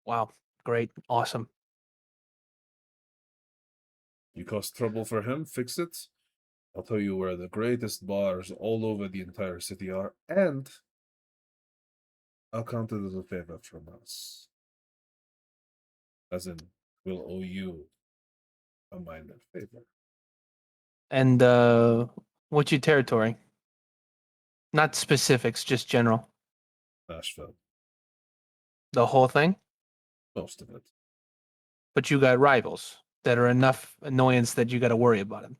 Wow. Great. Awesome. You cause trouble for him, fix it. I'll tell you where the greatest bars all over the entire city are, and I'll count it as a favor from us. As in, we'll owe you a minor favor. And what's your territory? Not specifics, just general. Nashville, The whole thing? most of it. But you got rivals that are enough annoyance that you got to worry about them.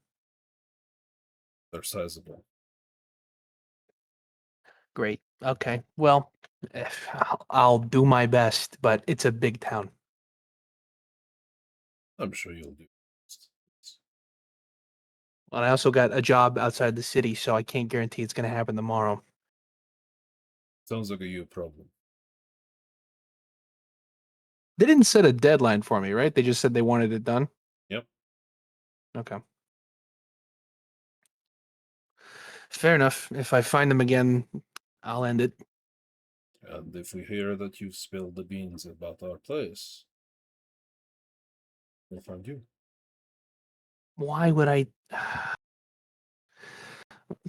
They're sizable. Great. Okay. Well, I'll do my best, but it's a big town. I'm sure you'll do. And I also got a job outside the city, so I can't guarantee it's going to happen tomorrow. Sounds like a you problem. They didn't set a deadline for me, right? They just said they wanted it done. Yep. Okay. Fair enough. If I find them again, I'll end it. And if we hear that you've spilled the beans about our place, we'll find you. Why would I?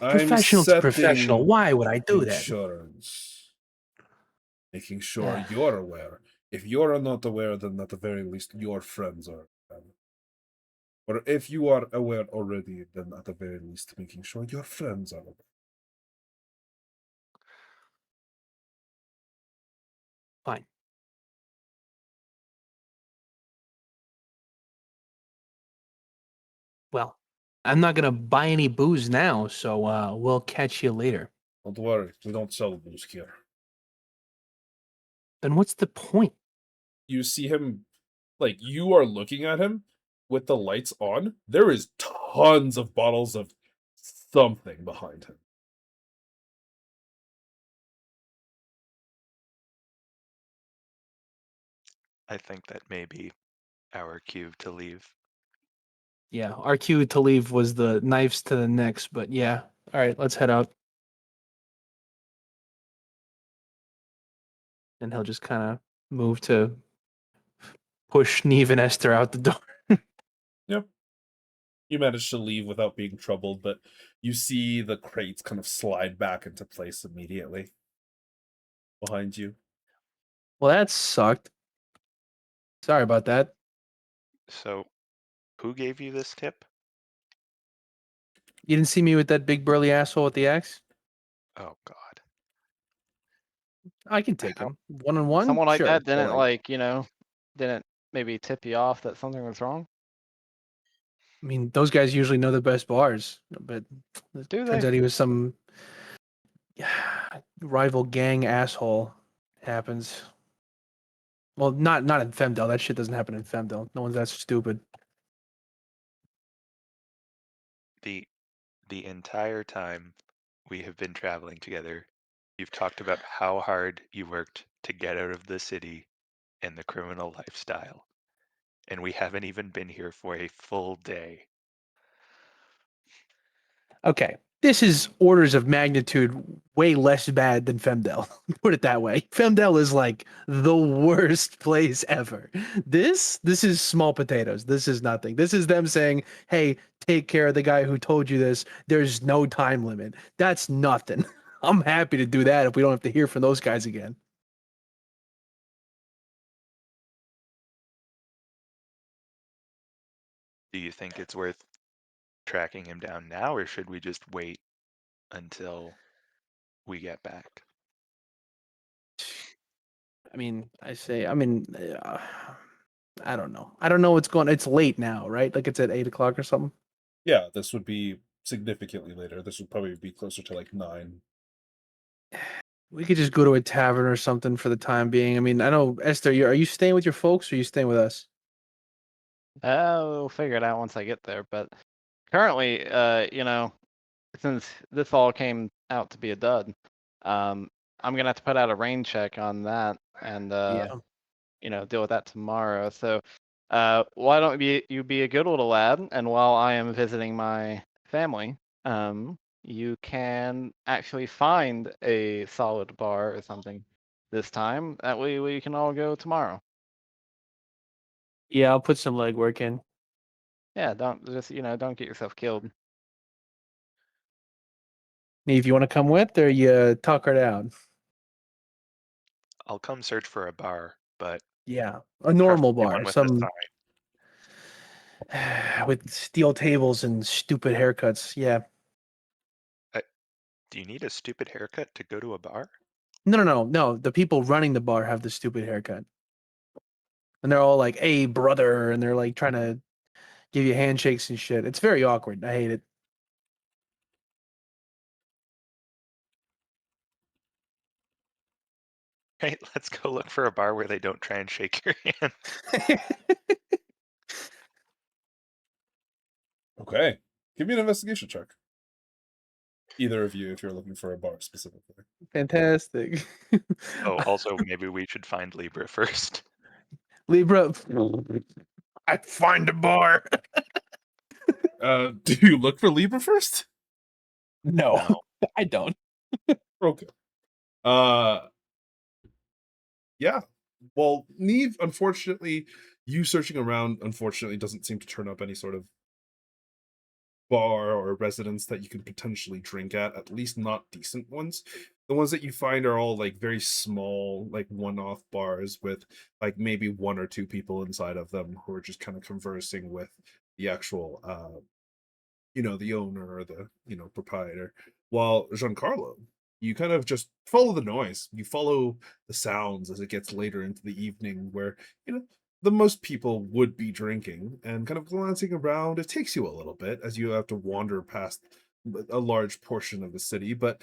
I'm Professional to professional. setting Why would I do that? insurance. Making sure Ah. you're aware. If you're not aware, then at the very least your friends are aware. Or if you are aware already, then at the very least making sure your friends are aware. Fine. Well, I'm not gonna buy any booze now, so we'll catch you later. Don't worry, we don't sell booze here. Then what's the point? You see him, like, you are looking at him with the lights on. There is tons of bottles of something behind him. I think that may be our cue to leave. Yeah, our cue to leave was the knives to the necks, but yeah. All right, let's head out. And he'll just kind of move to push Neve and Esther out the door. Yep. You manage to leave without being troubled, but you see the crates kind of slide back into place immediately behind you. Well, that sucked. Sorry about that. So, who gave you this tip? You didn't see me with that big burly asshole with the axe? Oh God. I can take him. One on one? Someone like Sure. that didn't Alright. didn't maybe tip you off that something was wrong. I mean, those guys usually know the best bars, but it Do turns they? out he was some rival gang asshole. Happens. Well, not in Femdel. That shit doesn't happen in Femdel. No one's that stupid. The entire time we have been traveling together, you've talked about how hard you worked to get out of the city and the criminal lifestyle. And we haven't even been here for a full day. Okay, this is orders of magnitude way less bad than Femdel. Put it that way. Femdel is like the worst place ever. This is small potatoes. This is nothing. This is them saying, "Hey, take care of the guy who told you this. There's no time limit." That's nothing. I'm happy to do that if we don't have to hear from those guys again. Do you think it's worth tracking him down now, or should we just wait until we get back? I mean, I don't know. I don't know what's going. It's late now, right? Like it's at 8 o'clock or something. Yeah, this would be significantly later. This would probably be closer to like 9. We could just go to a tavern or something for the time being. I mean, I know Esther, are you staying with your folks or are you staying with us? We'll figure it out once I get there. But currently, since this all came out to be a dud, I'm gonna have to put out a rain check on that and Yeah. deal with that tomorrow. So, why don't you be a good little lad, and while I am visiting my family, you can actually find a solid bar or something this time. That way we can all go tomorrow. Yeah, I'll put some legwork in. Yeah, don't get yourself killed. Neve, you want to come with or you talk her down? I'll come search for a bar, but Yeah, a normal preferably one bar, with a some sign. with steel tables and stupid haircuts. Yeah. Do you need a stupid haircut to go to a bar? No. The people running the bar have the stupid haircut. And they're all like, "Hey, brother," and they're like trying to give you handshakes and shit. It's very awkward. I hate Right, let's go look for a bar where they don't try and shake your hand. it. Okay. Give me an investigation check. Either of you, if you're looking for a bar specifically. Fantastic. Oh, also, maybe we should find Libra first. Libra, I'd find a bar. Do you look for Libra first? No, No. I don't. Okay. Yeah. Well, Neve, unfortunately, you searching around, unfortunately, doesn't seem to turn up any sort of bar or residence that you can potentially drink at least not decent ones. The ones that you find are all like very small, like one-off bars with like maybe one or two people inside of them who are just kind of conversing with the actual the owner or the proprietor. While Giancarlo, you kind of just follow the noise, you follow the sounds as it gets later into the evening where the most people would be drinking, and kind of glancing around, it takes you a little bit as you have to wander past a large portion of the city, but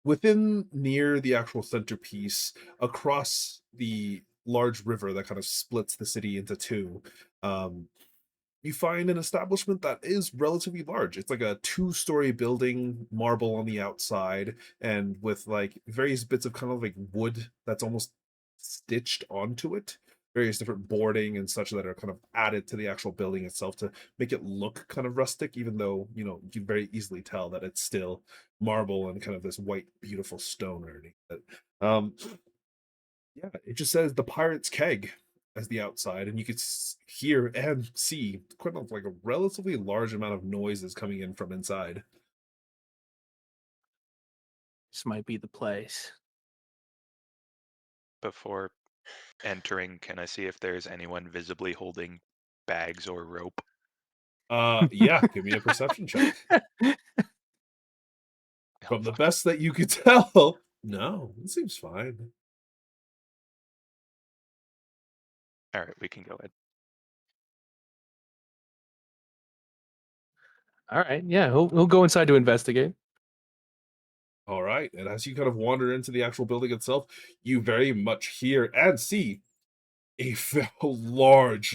within near the actual centerpiece, across the large river that kind of splits the city into two, um you find an establishment that is relatively large. It's like a two-story building, marble on the outside, and with like various bits of kind of like wood that's almost stitched onto it. Various different boarding and such that are kind of added to the actual building itself to make it look kind of rustic, even though, you can very easily tell that it's still marble and kind of this white, beautiful stone underneath it. Yeah, it just says the Pirate's Keg as the outside, and you could hear and see quite like a relatively large amount of noises coming in from inside. This might be the place. Before entering, can I see if there's anyone visibly holding bags or rope? Yeah, give me a perception check. Oh, From the fuck. best that you could tell, no, it seems fine. All right, we can go ahead. All right, yeah, he'll go inside to investigate. All right, and as you kind of wander into the actual building itself, you very much hear and see a large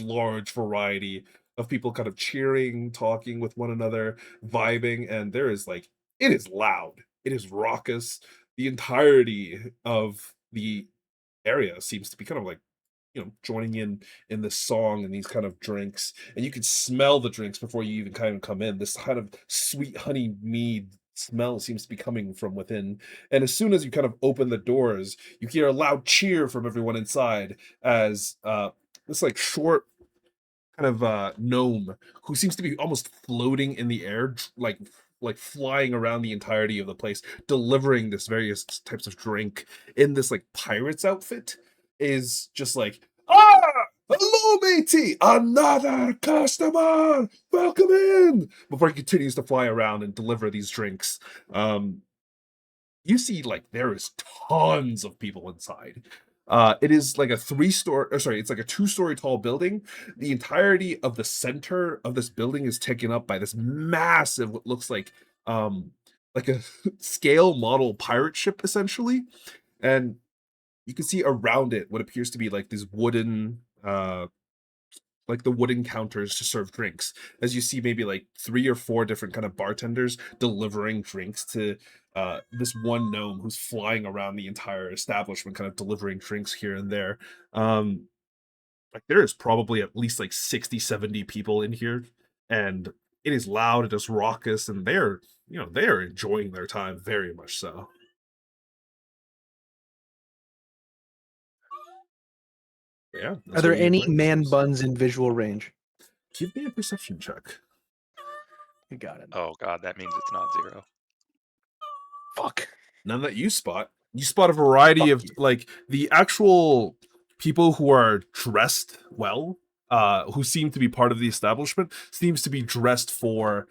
variety of people kind of cheering, talking with one another, vibing, and it is loud, it is raucous. The entirety of the area seems to be kind of like joining in this song and these kind of drinks, and you can smell the drinks before you even kind of come in. This kind of sweet honey mead smell seems to be coming from within, and as soon as you kind of open the doors, you hear a loud cheer from everyone inside as this like short kind of gnome who seems to be almost floating in the air, like flying around the entirety of the place, delivering this various types of drink in this like pirate's outfit, is just like, ah, hello matey, another customer, welcome in, before he continues to fly around and deliver these drinks. You see like there is tons of people inside. It is like a it's like a two-story tall building. The entirety of the center of this building is taken up by this massive, what looks like a scale model pirate ship, essentially. And you can see around it what appears to be like these wooden like the wooden counters to serve drinks, as you see maybe like 3 or 4 different kind of bartenders delivering drinks to this one gnome who's flying around the entire establishment kind of delivering drinks here and there. Like there is probably at least like 60-70 people in here, and it is loud, it is raucous, and they're enjoying their time very much so. Yeah, Are that's there where you any play man yourselves. buns in visual range? Give me a perception check. You got it. Oh god, that means it's not 0. Fuck. None that you spot. You spot a variety Fuck of you. like the actual people who are dressed well, who seem to be part of the establishment, seems to be dressed for,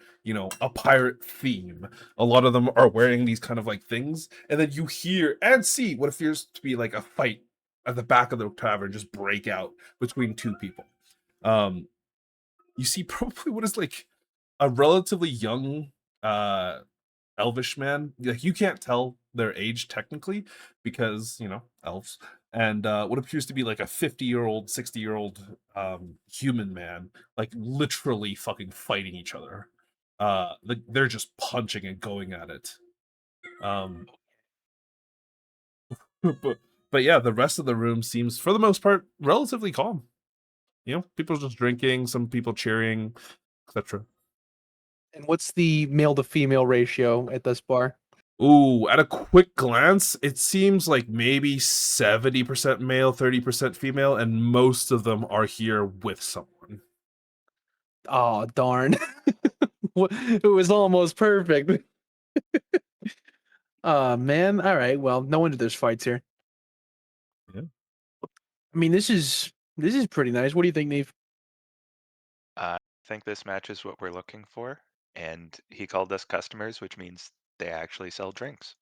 a pirate theme. A lot of them are wearing these kind of like things, and then you hear and see what appears to be like a fight at the back of the tavern just break out between two people. Um, you see probably what is like a relatively young elvish man. Like you can't tell their age technically because elves, and what appears to be like a 50-year-old 60-year-old human man, like literally fucking fighting each other. They're just punching and going at it. um but But yeah, the rest of the room seems, for the most part, relatively calm. You know, people just drinking, some people cheering, etc. And what's the male to female ratio at this bar? Ooh, at a quick glance, it seems like maybe 70% male, 30% female, and most of them are here with someone. Oh, darn. It was almost perfect. Man. All right. Well, no wonder there's fights here. Yeah. I mean, this is pretty nice. What do you think, Neve? I think this matches what we're looking for. And he called us customers, which means they actually sell drinks.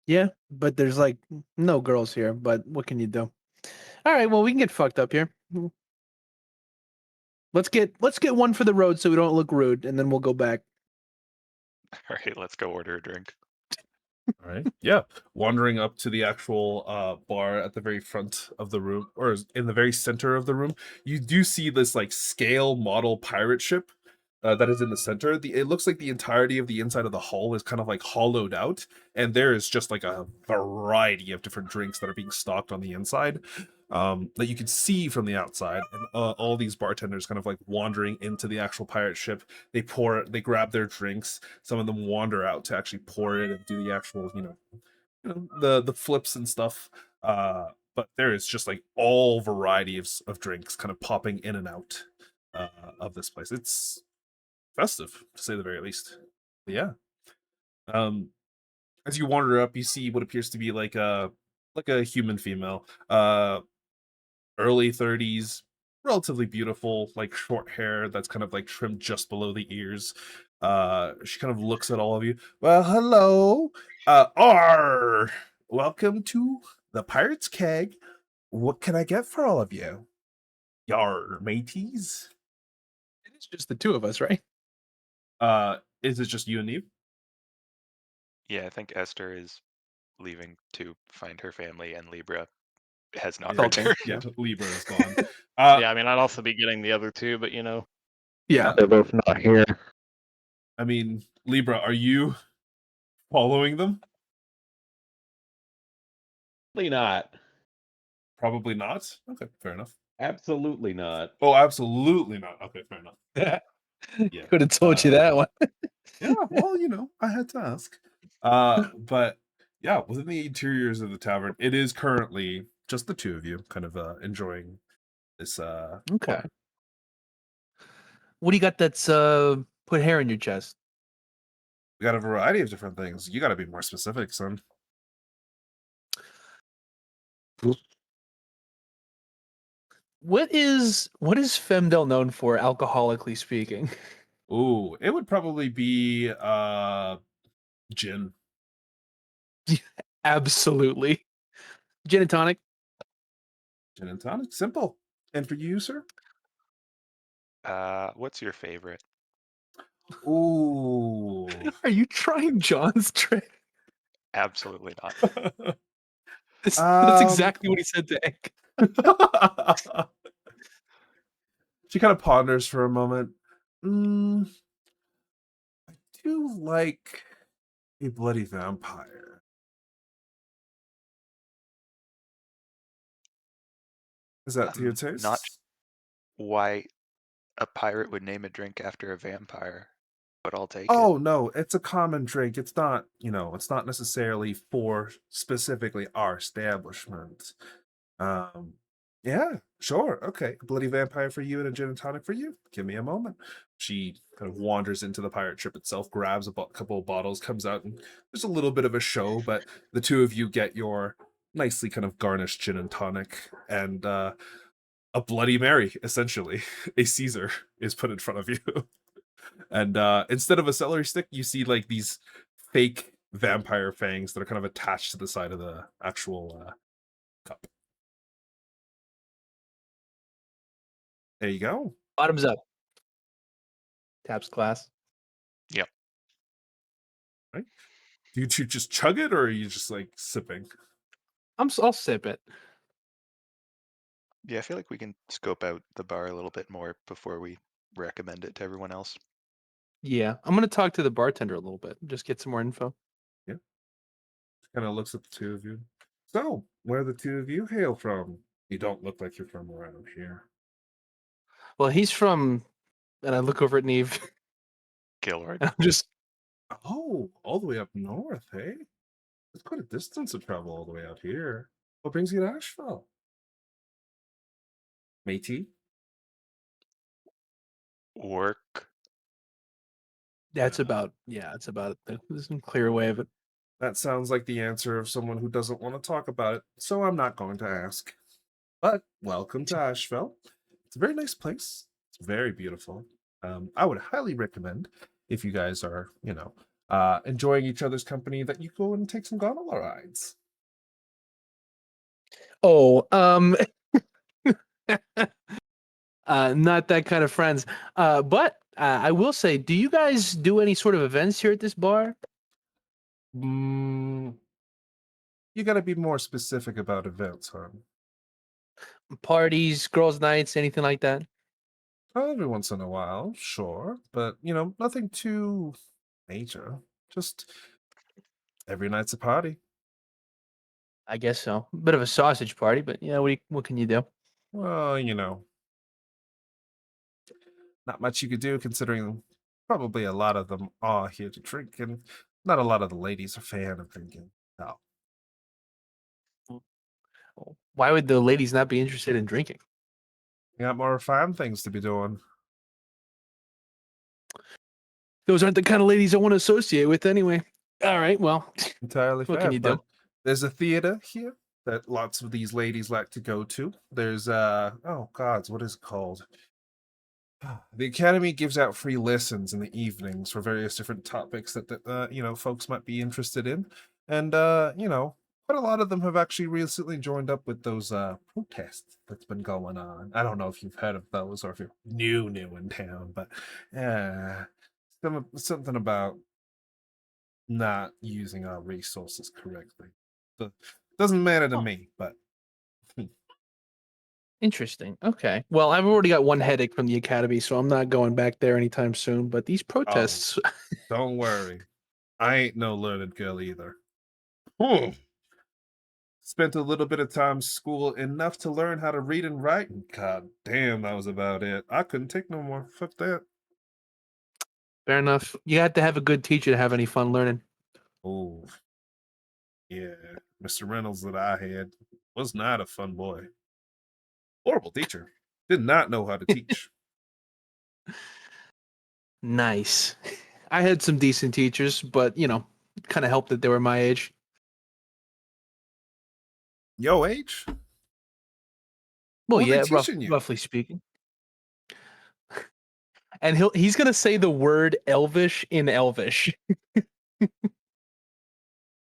Yeah, but there's like no girls here, but what can you do? All right, well, we can get fucked up here. Let's get one for the road so we don't look rude, and then we'll go back. All right, let's go order a drink. All right. Yeah. Wandering up to the actual bar at the very front of the room, or in the very center of the room, you do see this like scale model pirate ship that is in the center. It looks like the entirety of the inside of the hull is kind of like hollowed out, and there is just like a variety of different drinks that are being stocked on the inside that you can see from the outside. And all these bartenders kind of like wandering into the actual pirate ship. They grab their drinks. Some of them wander out to actually pour it and do the actual, the flips and stuff. But there is just like all varieties of drinks kind of popping in and out of this place. It's festive, to say the very least. But yeah. As you wander up, you see what appears to be like a human female. Early 30s, relatively beautiful, like short hair that's kind of like trimmed just below the ears. She kind of looks at all of you. Well, hello. Welcome to the Pirate's Keg. What can I get for all of you? Yar, mateys. It is just the two of us, right? Is it just you and Neve? Yeah, I think Esther is leaving to find her family, and Libra has not Okay. returned. Yeah, Libra is gone. Yeah, I mean, I'd also be getting the other two, but Yeah. they're both not here. I mean, Libra, are you following them? Probably not. Probably not. Okay, fair enough. Absolutely not. Oh, absolutely not. Okay, fair enough. Yeah. Could have told you that one. Yeah, well, I had to ask. But yeah, within the interiors of the tavern, it is currently just the two of you kind of enjoying this Okay. bar. What do you got that's put hair in your chest? We got a variety of different things. You got to be more specific, son. What is Femdel known for, alcoholically speaking? Ooh, it would probably be gin. Absolutely. Gin and tonic. Gin and tonic, simple. And for you, sir? What's your favorite? Ooh. Are you trying John's trick? Absolutely not. That's exactly what he said to Egg. She kind of ponders for a moment. I do like a bloody vampire. Is that to your taste? Not why a pirate would name a drink after a vampire, but I'll take it. Oh no, it's a common drink. It's not, it's not necessarily for specifically our establishment. Yeah, sure. Okay. A bloody vampire for you and a gin and tonic for you. Give me a moment. She kind of wanders into the pirate ship itself, grabs a couple of bottles, comes out, and there's a little bit of a show, but the two of you get your nicely kind of garnished gin and tonic and a Bloody Mary, essentially. A Caesar is put in front of you. And instead of a celery stick, you see like these fake vampire fangs that are kind of attached to the side of the actual cup. There you go. Bottoms up. Taps class. Yep. Right? Do you just chug it, or are you just like sipping? I'll sip it. Yeah, I feel like we can scope out the bar a little bit more before we recommend it to everyone else. Yeah, I'm gonna talk to the bartender a little bit. Just get some more info. Yeah. Kind of looks at the two of you. So, where the two of you hail from? You don't look like you're from around here. Well, he's from, and I look over at Neve. Gilroy. I'm just, Oh, all the way up north, hey? It's quite a distance to travel all the way out here. What brings you to Asheville? Matey? Work. that's about, yeah, that's about it. There's a clear way of it. That sounds like the answer of someone who doesn't want to talk about it, so I'm not going to ask. But welcome to Asheville. It's a very nice place. It's very beautiful. I would highly recommend if you guys are, enjoying each other's company that you go and take some gondola rides. Oh, not that kind of friends. But I will say, do you guys do any sort of events here at this bar? Mm, you got to be more specific about events, huh? Parties, girls' nights, anything like that? Every once in a while, sure, but nothing too major. Just every night's a party. I guess so. Bit of a sausage party, but yeah, what can you do? Well, not much you could do considering probably a lot of them are here to drink, and not a lot of the ladies are fan of drinking. No. Why would the ladies not be interested in drinking? You got more refined things to be doing. Those aren't the kind of ladies I want to associate with anyway. All right, well, Entirely what fair. can you do? But there's a theater here that lots of these ladies like to go to. There's oh gods, what is it called? The Academy gives out free lessons in the evenings for various different topics that folks might be interested in, and quite a lot of them have actually recently joined up with those protests that's been going on. I don't know if you've heard of those or if you're new in town, but something about not using our resources correctly. But doesn't matter to Oh. me, but Interesting. Okay. Well, I've already got one headache from the academy, so I'm not going back there anytime soon. But these protests, don't worry. I ain't no learned girl either. Hmm. Spent a little bit of time school enough to learn how to read and write, and god damn, that was about it. I couldn't take no more. Fuck that. fair enough. You have to have a good teacher to have any fun learning. Oh, yeah. Mr. Reynolds that I had was not a fun boy. Horrible teacher. Did not know how to teach. Nice. I had some decent teachers, but kind of helped that they were my age. Yo, H? Well, What were they yeah, teaching you? roughly speaking. And he's gonna say the word Elvish in Elvish.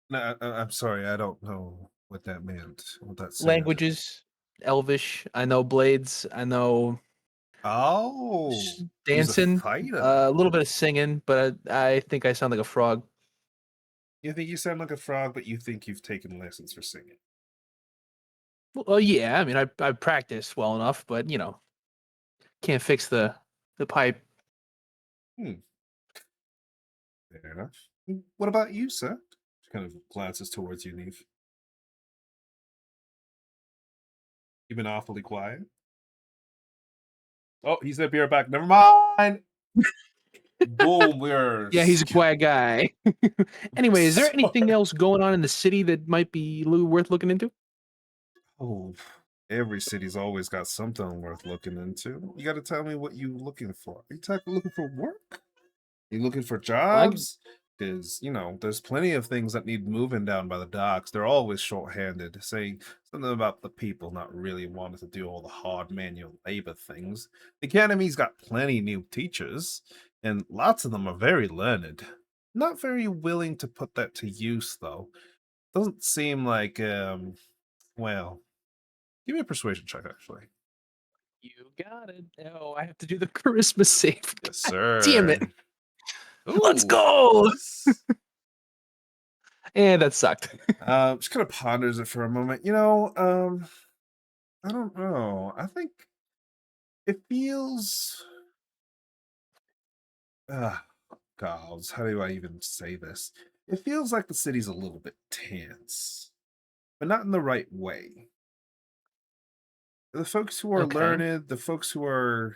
No, I'm sorry, I don't know what that meant. What that said. Languages, Elvish. I know blades. I know Oh, he's a dancing. fighter. A little bit of singing, but I think I sound like a frog. You think you sound like a frog, but you think you've taken lessons for singing. Well, yeah. I mean, I practiced well enough, but can't fix the pipe. Fair enough. What about you, sir? She kind of glances towards you, Neve. You've been awfully quiet. Oh, he said be right back. Never mind. Boom, we're Yeah, he's a quiet guy. Anyway, is there anything Sorry. else going on in the city that might be worth looking into? Oh, every city's always got something worth looking into. You got to tell me what you looking for. Are you looking for work? You looking for jobs? Because, there's plenty of things that need moving down by the docks. They're always short-handed, saying something about the people not really wanting to do all the hard manual labor things. The academy's got plenty new teachers, and lots of them are very learned. Not very willing to put that to use, though. Doesn't seem like, well, give me a persuasion check, actually. You got it. Oh, I have to do the charisma save. Yes, God sir. damn it. Let's Ooh, go. nice. And that sucked. Just kind of ponders it for a moment. I don't know. I think it feels. Gods, how do I even say this? It feels like the city's a little bit tense. but not in the right way. The folks who are Okay. learned, the folks who are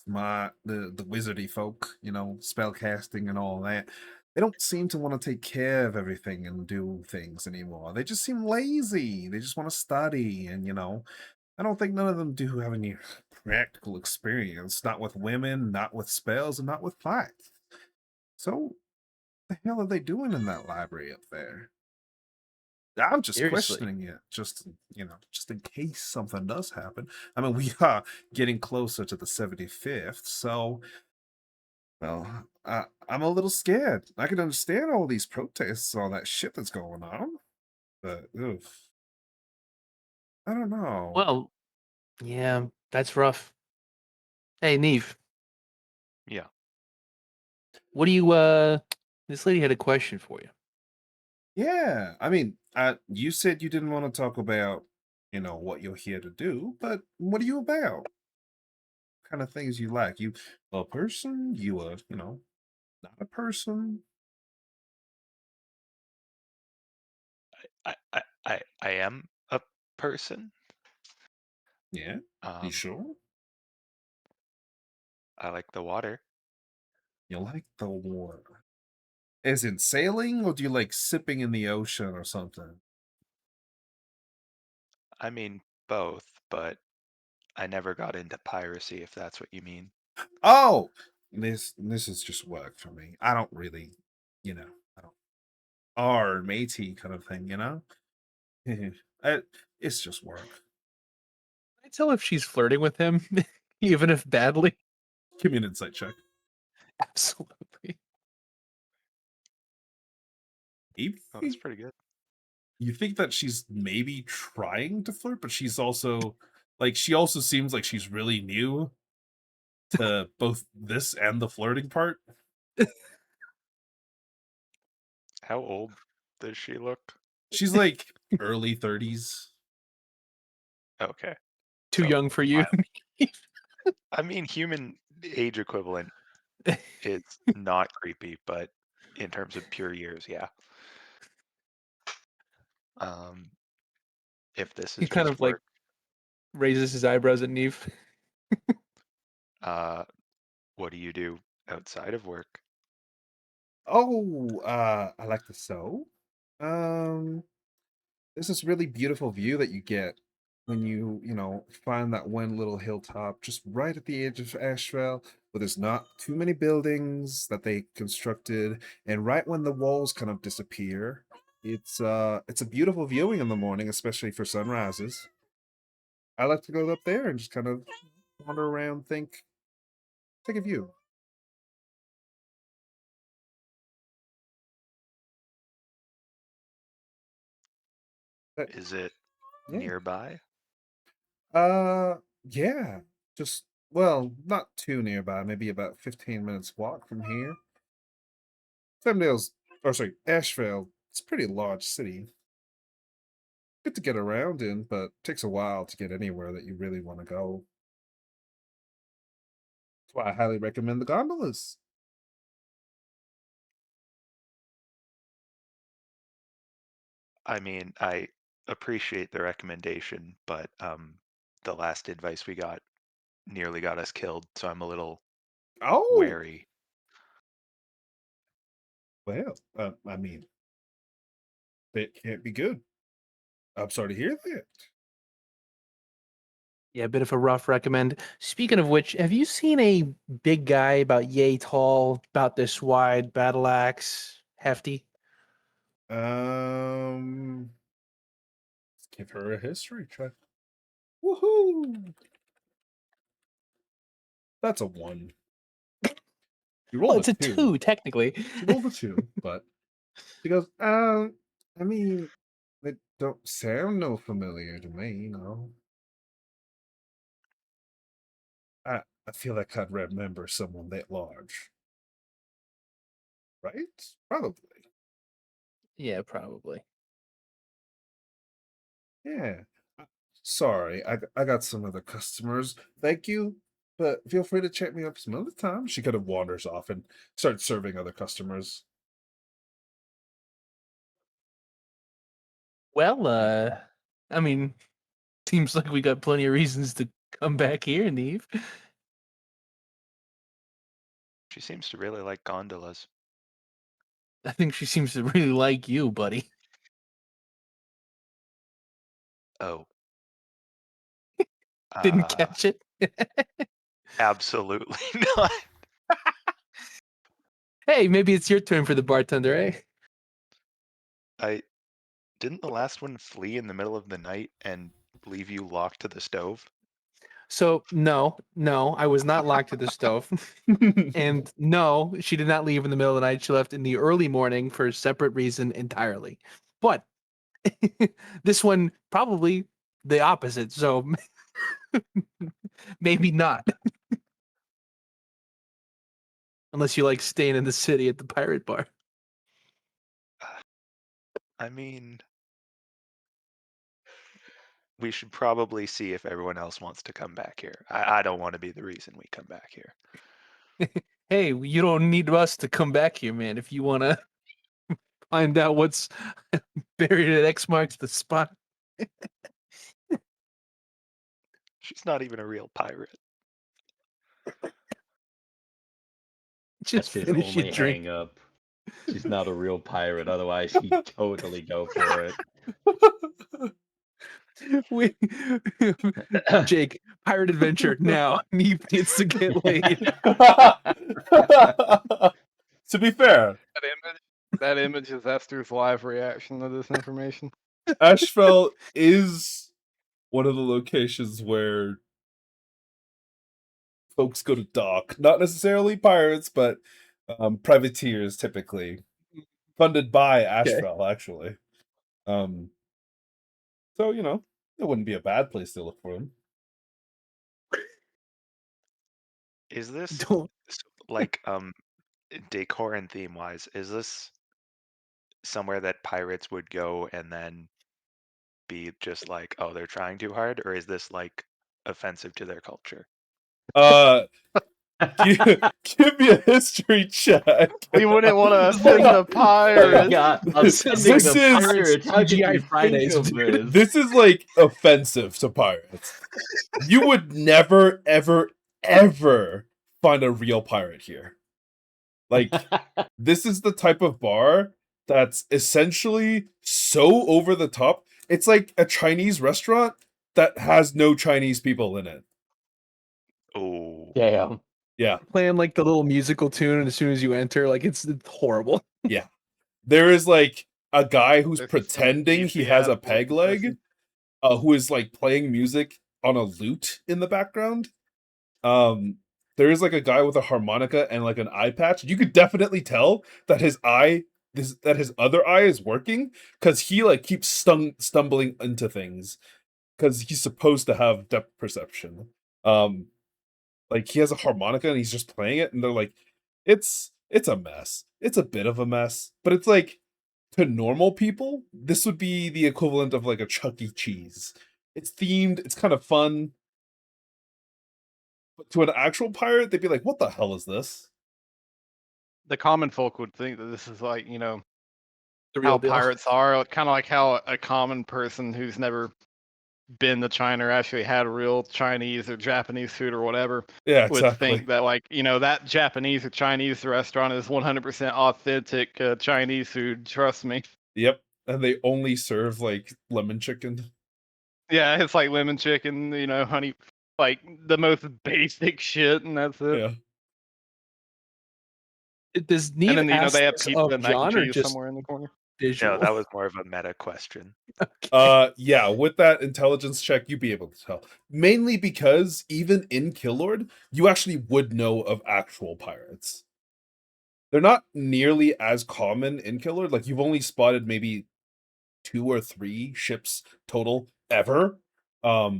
smart, the wizardy folk, spell casting and all that, they don't seem to want to take care of everything and do things anymore. They just seem lazy. They just want to study, and I don't think none of them do have any practical experience, not with women, not with spells, and not with fights. So, the hell are they doing in that library up there? I'm just Seriously. questioning it, just in case something does happen. I mean, we are getting closer to the 75th, so, well, I'm a little scared. I can understand all these protests, all that shit that's going on, but oof, I don't know. Well, yeah, that's rough. Hey, Neve, Yeah. what do you this lady had a question for you. Yeah, I mean, you said you didn't want to talk about, what you're here to do, but what are you about? Kind of things you like? You a person? You a, not a person? I am a person. Yeah, you Um, sure? I like the water. You like the water? Is it sailing, or do you like sipping in the ocean or something? I mean both, but I never got into piracy, if that's what you mean. Oh, this is just work for me. I don't really, I don't R matey kind of thing. I- it's just work. Can I tell if she's flirting with him, even if badly? Give me an insight check. Absolutely. Oh, that's Maybe pretty good. you think that she's maybe trying to flirt, but she's also like she also seems like she's really new to both this and the flirting part. How old does she look? She's like early 30s. Okay. Too So young for you. I mean human age equivalent is not creepy, but in terms of pure years, yeah. Um, if this He is kind just of like work, raises his eyebrows at Neve. uh, what do you do outside of work? Oh, I like the sew. Um, there's this really beautiful view that you get when you find that one little hilltop just right at the edge of Asheville, where there's not too many buildings that they constructed, and right when the walls kind of disappear, it's a beautiful viewing in the morning, especially for sunrises. I like to go up there and just kind of wander around, think, take a view. But, Is it yeah. nearby? Uh, yeah. Just well, not too nearby. Maybe about 15 minutes walk from here. Femdale's, or sorry, Asheville. It's a pretty large city. Good to get around in, but takes a while to get anywhere that you really want to go. That's why I highly recommend the gondolas. I mean, I appreciate the recommendation, but the last advice we got nearly got us killed, so I'm a little Oh, wary. well, I mean, that can't be good. I'm sorry to hear that. Yeah, a bit of a rough recommend. Speaking of which, have you seen a big guy about yay tall, about this wide, battle axe, hefty? Um, let's give her a history check. Woohoo! That's a one. You Well, rolled a it's a two. two, technically. She rolled a two, but she goes, I mean, they don't sound no familiar to me. I feel like I'd remember someone that large, right? Probably. Yeah, probably. Yeah. Uh, Sorry, I got some other customers. Thank you, but feel free to chat me up some other time. She kind of wanders off and starts serving other customers. Well, I mean, seems like we got plenty of reasons to come back here, Neve. She seems to really like gondolas. I think she seems to really like you, buddy. Oh. Didn't Uh, catch it. absolutely not. Hey, maybe it's your turn for the bartender, eh? I didn't the last one flee in the middle of the night and leave you locked to the stove? So no, I was not locked to the stove. And no, she did not leave in the middle of the night. She left in the early morning for a separate reason entirely. But this one probably the opposite. So maybe not. Unless you like staying in the city at the pirate bar. I mean, we should probably see if everyone else wants to come back here. I don't want to be the reason we come back here. Hey, you don't need us to come back here, man. If you want to find out what's buried at X marks the spot. She's not even a real pirate. Just That's his finish your only drink. hang up. She's not a real pirate, otherwise he'd totally go for it. We, Jake, pirate adventure now. Neve needs to get laid. To be fair, That image is Esther's live reaction to this information. Ashfell is one of the locations where folks go to dock. Not necessarily pirates, but privateers typically. Funded by Ashfell, actually. So, you know, it wouldn't be a bad place to look for them. Is this Don't. like decor and theme wise, is this somewhere that pirates would go and then be just like, oh, they're trying too hard, or is this like offensive to their culture? Give me a history check. We wouldn't want to It's like- offend the Oh pirates. god, This offending is the pirates. How could TGI you Fridays, think of dude. this? This is like offensive to pirates. You would never, ever, ever find a real pirate here. Like, this is the type of bar that's essentially so over the top. It's like a Chinese restaurant that has no Chinese people in it. Oh, Damn. Yeah, Playing like the little musical tune, and as soon as you enter, like it's horrible. yeah. There is like a guy who's This is some pretending he has a easy-ass peg work leg, who is like playing music on a lute in the background. There is like a guy with a harmonica and like an eye patch. You could definitely tell that his other eye is working because he like keeps stumbling into things because he's supposed to have depth perception. Like he has a harmonica and he's just playing it, and they're like, it's a mess. It's a bit of a mess, but it's like to normal people, this would be the equivalent of like a Chuck E. Cheese. It's themed. It's kind of fun. But to an actual pirate, they'd be like, "What the hell is this?" The common folk would think that this is like, The real how deal. pirates are, kind of like how a common person who's never been to China or actually had real Chinese or Japanese food or whatever Yeah, would exactly. think that, like, that Japanese or Chinese restaurant is 100% authentic Chinese food. Trust me. Yep, and they only serve like lemon chicken. Yeah, it's like lemon chicken, honey, like the most basic shit, and that's it. Yeah. Does And Neve then, ask they have this pizza of and mac and John or cheese just somewhere in the corner. visual? no, that was more of a meta question. Okay. Yeah, with that intelligence check, you'd be able to tell. Mainly because even in Killord, you actually would know of actual pirates. They're not nearly as common in Killord. Like you've only spotted maybe 2 or 3 ships total ever. But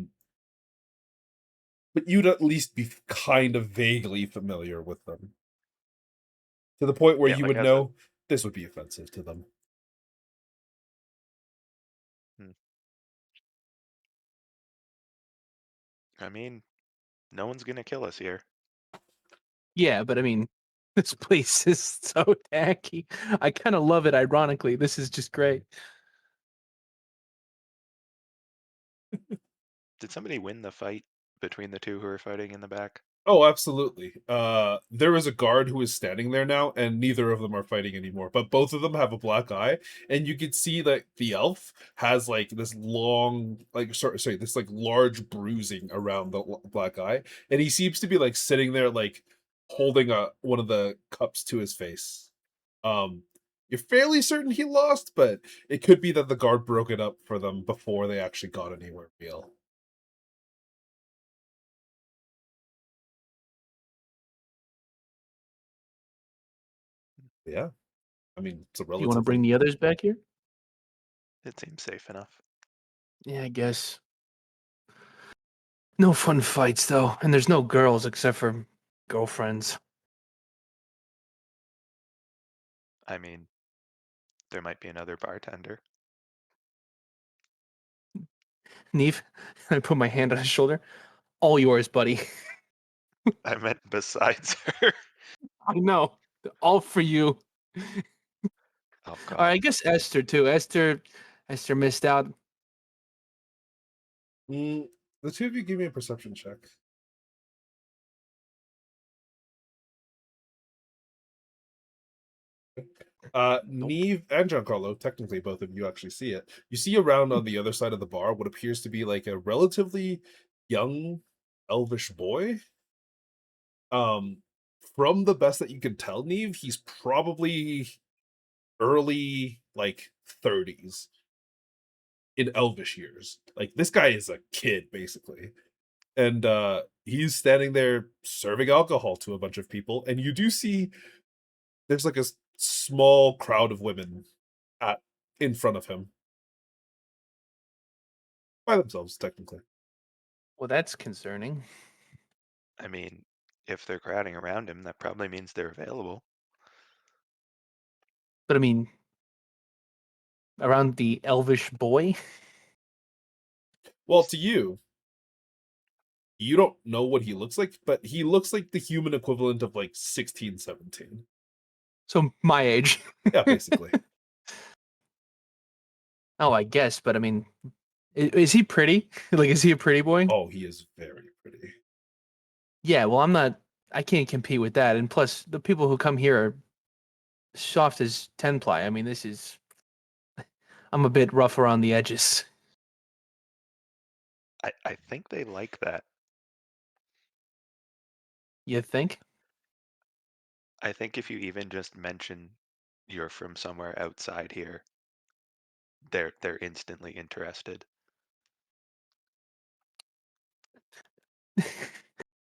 you'd at least be kind of vaguely familiar with them. To the point where Yeah, you like would as know this would be offensive to them. I mean, no one's gonna kill us here. Yeah, but I mean, this place is so tacky. I kind of love it. Ironically, this is just great. Did somebody win the fight between the two who were fighting in the back? Oh, absolutely. There is a guard who is standing there now, and neither of them are fighting anymore. But both of them have a black eye, and you can see that the elf has like this long, like sorry, this like large bruising around the black eye, and he seems to be like sitting there, like holding one of the cups to his face. You're fairly certain he lost, but it could be that the guard broke it up for them before they actually got anywhere real. Yeah. I mean, it's a You want to bring relatively the others back here? It seems safe enough. Yeah, I guess. No fun fights though, and there's no girls except for girlfriends. I mean, there might be another bartender. Neve, I put my hand on his shoulder. All yours, buddy. I meant besides her. I know. All for you. Oh All God. right, I guess Esther too. Esther missed out. The two of you give me a perception check. Neve and Giancarlo, technically both of you actually see it. You see around on the other side of the bar what appears to be like a relatively young elvish boy. From the best that you can tell, Neve, he's probably early like 30s in elvish years. Like this guy is a kid basically. And he's standing there serving alcohol to a bunch of people, and you do see there's like a small crowd of women at in front of him by themselves, technically. Well, that's concerning. I mean, if they're crowding around him, that probably means they're available. But I mean, around the elvish boy. Well, to you, you don't know what he looks like, but he looks like the human equivalent of like 16, 17. So my age. Yeah, basically. Oh, I guess, but I mean, is he pretty? Like, is he a pretty boy? Oh, he is very pretty. Yeah, well, I'm not. I can't compete with that. And plus, the people who come here are soft as 10-ply. I mean, this is. I'm a bit rough around the edges. I think they like that. You think? I think if you even just mention you're from somewhere outside here, they're instantly interested.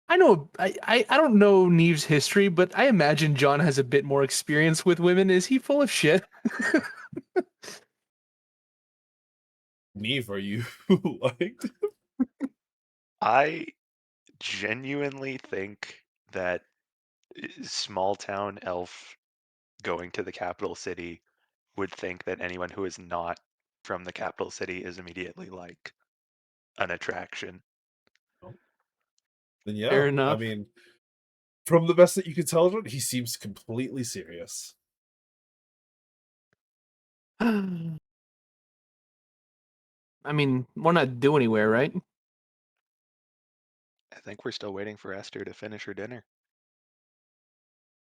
I know. I don't know Neve's history, but I imagine John has a bit more experience with women. Is he full of shit? Neve, are you liked? I genuinely think that small town elf going to the capital city would think that anyone who is not from the capital city is immediately like an attraction. Then yeah, Fair I enough. mean, from the best that you can tell, he seems completely serious. I mean, we're not due anywhere, right? I think we're still waiting for Esther to finish her dinner.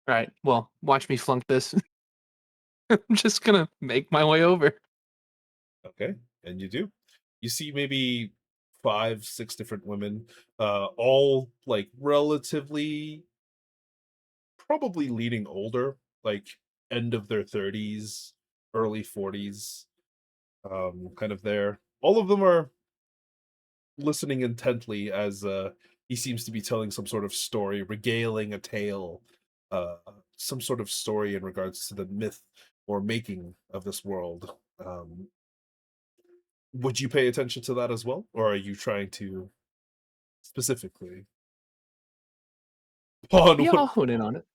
All right. Well, watch me flunk this. I'm just gonna make my way over. Okay, and you do. You see maybe 5, 6 different women, all like relatively, probably leaning older, like end of their 30s, early 40s, kind of there. All of them are listening intently as he seems to be telling some sort of story, regaling a tale, uh, some sort of story in regards to the myth or making of this world. Would you pay attention to that as well, or are you trying to specifically on Yeah, I'll what? hone in on it.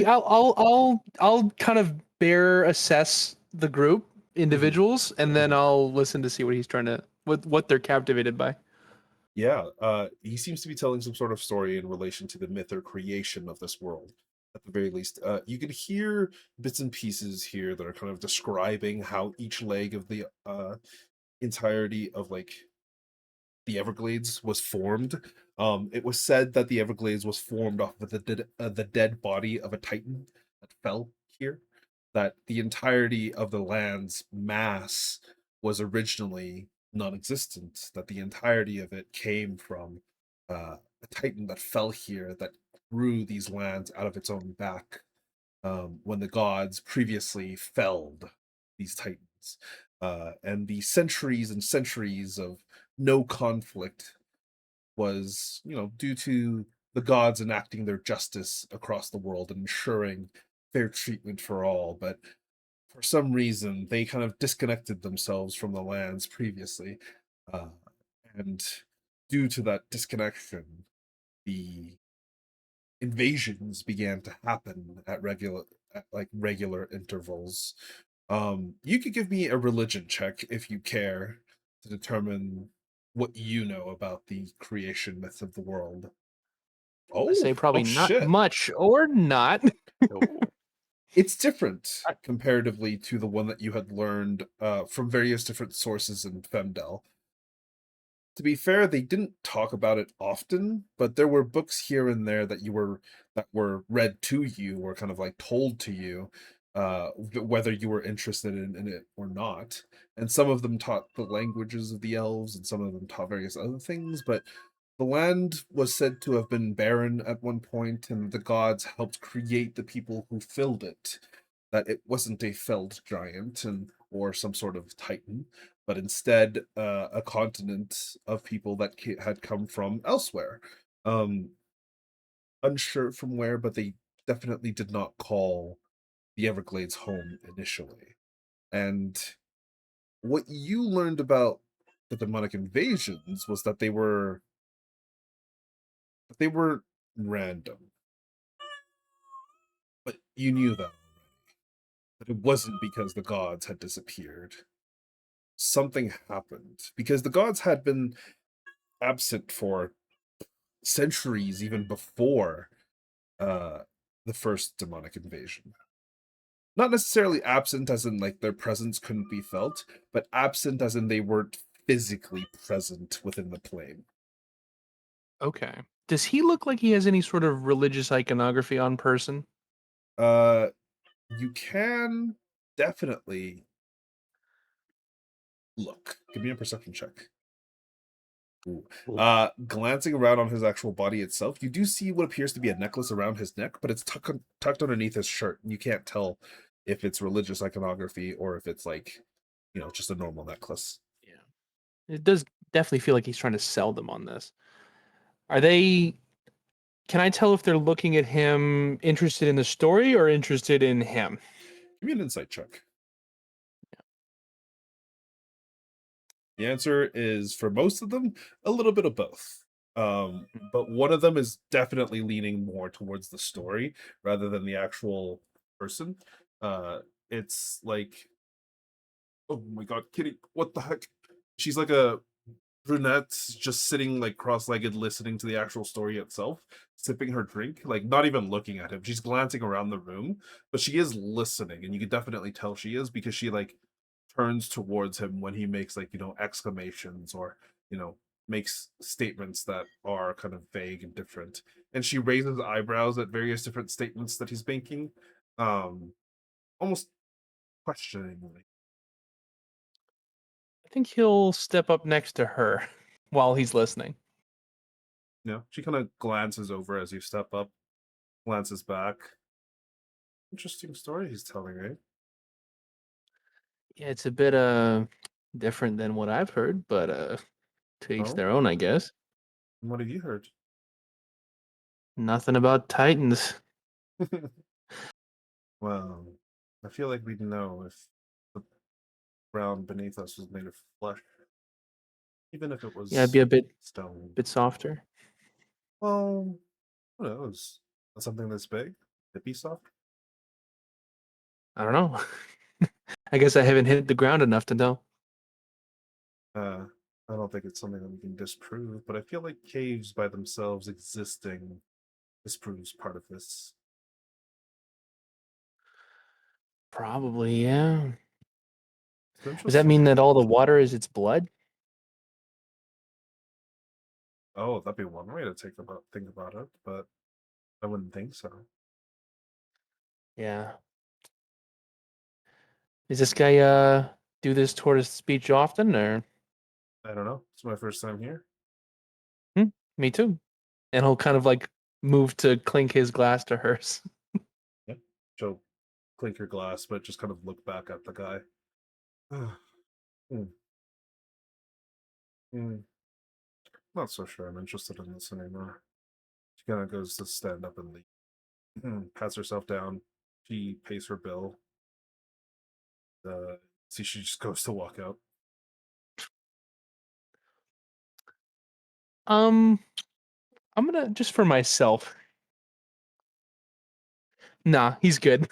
I'll kind of bear assess the group individuals, and then I'll listen to see what he's trying to what they're captivated by. Yeah, he seems to be telling some sort of story in relation to the myth or creation of this world. At the very least, you can hear bits and pieces here that are kind of describing how each leg of the entirety of like the Everglades was formed. It was said that the Everglades was formed off of the dead body of a Titan that fell here. That the entirety of the land's mass was originally non-existent. That the entirety of it came from a Titan that fell here that grew these lands out of its own back when the gods previously felled these Titans. And the centuries and centuries of no conflict was, due to the gods enacting their justice across the world and ensuring fair treatment for all. But for some reason, they kind of disconnected themselves from the lands previously. Uh, and due to that disconnection, the invasions began to happen at regular intervals. You could give me a religion check if you care to determine what you know about the creation myth of the world. I say probably Oh not shit. much or not. Oh, It's different comparatively to the one that you had learned from various different sources in Femdel. To be fair, they didn't talk about it often, but there were books here and there that were read to you or kind of like told to you, whether you were interested in it or not. And some of them taught the languages of the elves, and some of them taught various other things. But the land was said to have been barren at one point, and the gods helped create the people who filled it. That it wasn't a felled giant and or some sort of titan, but instead a continent of people that had come from elsewhere. Um, Unsure from where, but they definitely did not call the Everglades home initially. And what you learned about the demonic invasions was that they were random, but you knew that already. That it wasn't because the gods had disappeared. Something happened because the gods had been absent for centuries even before uh the first demonic invasion. Not necessarily absent as in like their presence couldn't be felt, but absent as in they weren't physically present within the plane. Okay. Does he look like he has any sort of religious iconography on person? uh you can definitely look. Give me a perception check. Ooh. Glancing around on his actual body itself, you do see what appears to be a necklace around his neck, but it's tucked underneath his shirt. You can't tell if it's religious iconography or if it's like, just a normal necklace. Yeah. It does definitely feel like he's trying to sell them on this. Are they Can I tell if they're looking at him interested in the story or interested in him? Give me an insight check. The answer is for most of them, a little bit of both. But one of them is definitely leaning more towards the story rather than the actual person. It's like, oh my god, Kitty, what the heck? She's like a brunette just sitting like cross-legged listening to the actual story itself, sipping her drink, like not even looking at him. She's glancing around the room, but she is listening, and you can definitely tell she is because she like turns towards him when he makes like, exclamations or, makes statements that are kind of vague and different. And she raises eyebrows at various different statements that he's making, almost questioningly. I think he'll step up next to her while he's listening. She kind of glances over as you step up, glances back. Interesting story he's telling, right? Yeah, it's a bit different than what I've heard, but to each Oh, their own, I guess. and what have you heard? Nothing about Titans. Well, I feel like we'd know if the ground beneath us was made of flesh, even if it Yeah, it'd was be a stone. bit softer. Well, who knows? Something this big, it'd be soft. I don't know. I guess I haven't hit the ground enough to know. I don't think it's something that we can disprove, but I feel like caves by themselves existing disproves part of this. Probably, yeah. So Does that interesting. mean that all the water is its blood? Oh, that'd be one way to think about it, but I wouldn't think so. Yeah. Does this guy do this tourist speech often, or I don't know. It's my first time here. me too? And he'll kind of like move to clink his glass to hers. Yep. She'll clink her glass, but just kind of look back at the guy. Hmm. Hmm. Not so sure I'm interested in this anymore. She kind of goes to stand up and leave. Pats herself down. She pays her bill. See, she just goes to walk out. I'm gonna just for myself. Nah, he's good.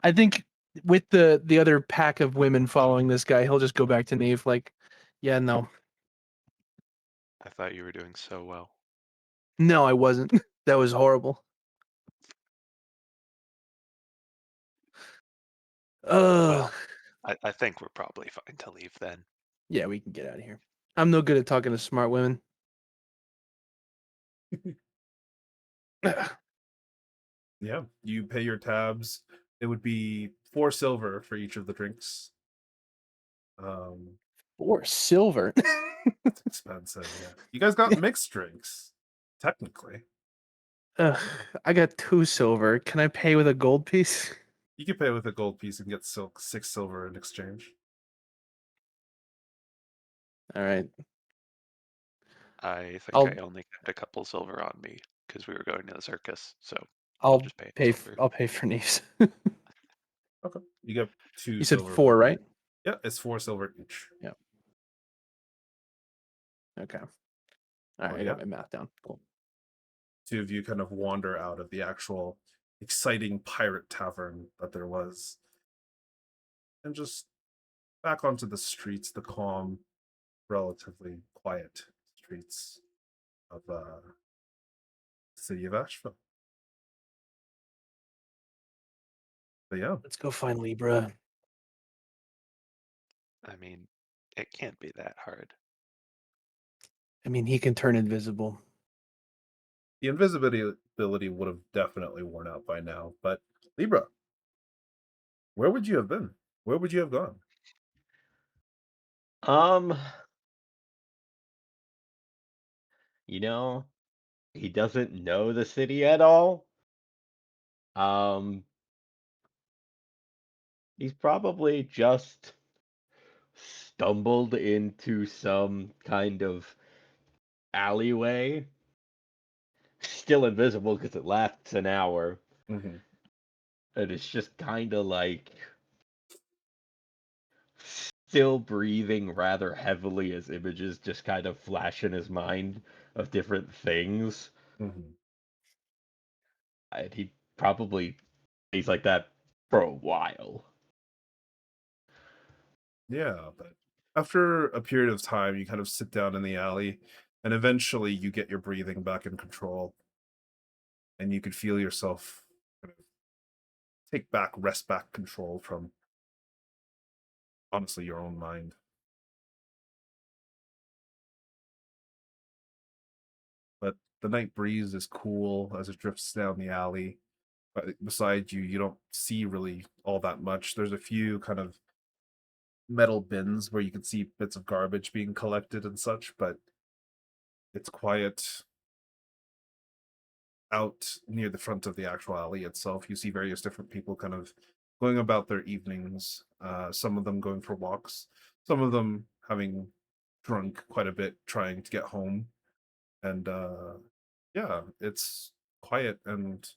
I think with the other pack of women following this guy, he'll just go back to Nave like, yeah, no. I thought you were doing so well. No, I wasn't. That was horrible. Well, Ugh. I think we're probably fine to leave then. Yeah, we can get out of here. I'm no good at talking to smart women. Yeah, you pay your tabs. It would be 4 silver for each of the drinks. Or silver. It's expensive. Yeah, you guys got mixed drinks, technically. Ugh, I got 2 silver. Can I pay with a gold piece? You can pay with a gold piece and get 6 silver in exchange. All right. I think I'll I only kept a couple silver on me because we were going to the circus, so I'll I'll just pay in pay silver. I'll pay for Neves. Okay, you get 2 You said silver. 4, right? Yeah, it's 4 silver each. Yeah. Okay. All Oh, right, I yeah? got my math down. Cool. 2 of you kind of wander out of the actual exciting pirate tavern that there was, and just back onto the streets, the calm, relatively quiet streets of the city of Asheville. But yeah, Let's go find Libra. I mean, it can't be that hard. I mean, he can turn invisible. the invisibility would have definitely worn out by now. But Libra, where would you have been? Where would you have gone? Um, you know, he doesn't know the city at all. Um, he's probably just stumbled into some kind of alleyway, still invisible because it lasts an hour, Mm-hmm. and it's just kind of like still breathing rather heavily as images just kind of flash in his mind of different things. Mm-hmm. And he probably stays like that for a while. Yeah, but after a period of time, you kind of sit down in the alley, and eventually you get your breathing back in control, and you could feel yourself kind of wrest back control from honestly your own mind. But the night breeze is cool as it drifts down the alley. But beside you, you don't see really all that much. There's a few kind of metal bins where you can see bits of garbage being collected and such, but it's quiet. Out near the front of the actual alley itself, you see various different people kind of going about their evenings. Some of them going for walks, some of them having drunk quite a bit, trying to get home. And yeah, it's quiet and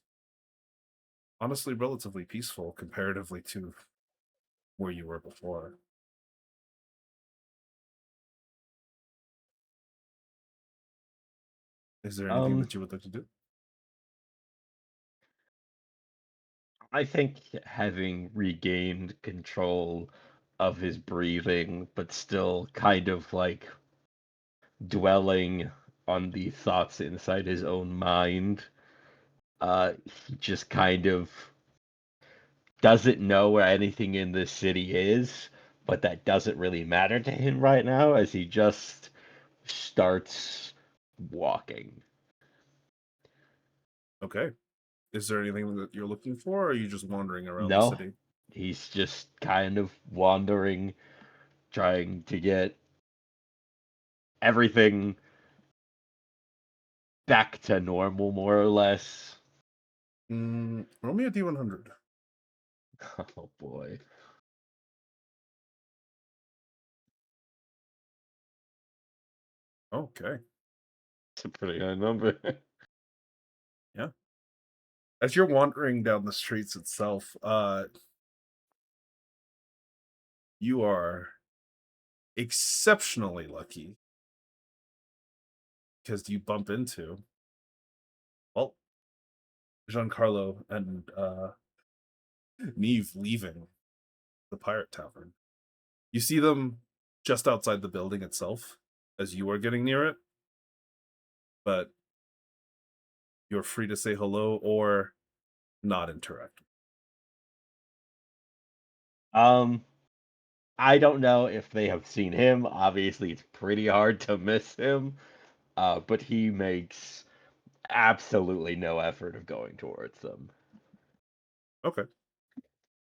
honestly relatively peaceful comparatively to where you were before. Is there anything Um, that you would like to do? I think having regained control of his breathing, but still kind of like dwelling on the thoughts inside his own mind, he just kind of doesn't know where anything in this city is, but that doesn't really matter to him right now, as he just starts walking. Okay. Is there anything that you're looking for, or are you just wandering around the No, city? he's just kind of wandering, trying to get everything back to normal, more or less. Roll me a D100. Oh boy. Okay. It's a pretty high number. Yeah. As you're wandering down the streets itself, you are exceptionally lucky because you bump into, well, Giancarlo and Neve leaving the pirate tavern. You see them just outside the building itself as you are getting near it, but you're free to say hello or not interact. I don't know if they have seen him. Obviously, it's pretty hard to miss him. But he makes absolutely no effort of going towards them. Okay.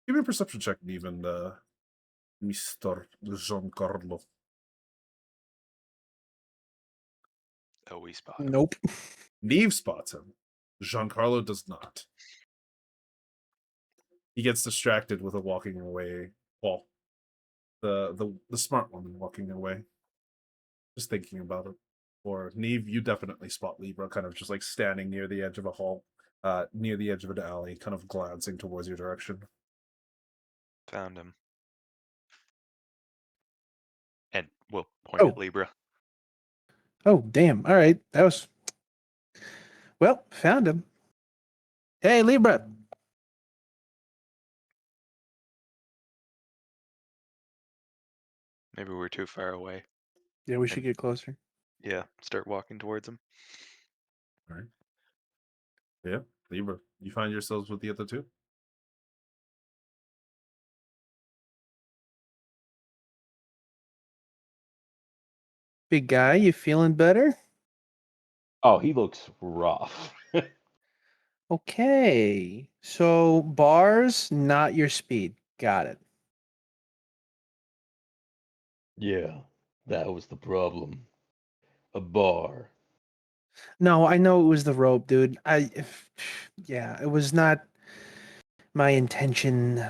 Give me a perception check, Neve and Mr. Giancarlo. Oh, we spot him. Nope. Neve spots him. Giancarlo does not. He gets distracted with a walking away. Well, the smart woman walking away. Just thinking about it. Or Neve, you definitely spot Libra kind of just like standing near the edge of a hall, near the edge of an alley, kind of glancing towards your direction. Found him. And we'll point at Oh. Libra. Oh, damn. All right. That was. Well, found him. Hey, Libra. Maybe we're too far away. Yeah, we should get closer. Yeah, start walking towards him. All right. Yeah, Libra. You find yourselves with the other two? Big guy, you feeling better? Oh, he looks rough. Okay. So bars, not your speed. Got it. Yeah, that was the problem. A bar. No, I know it was the rope, dude. Yeah, it was not my intention.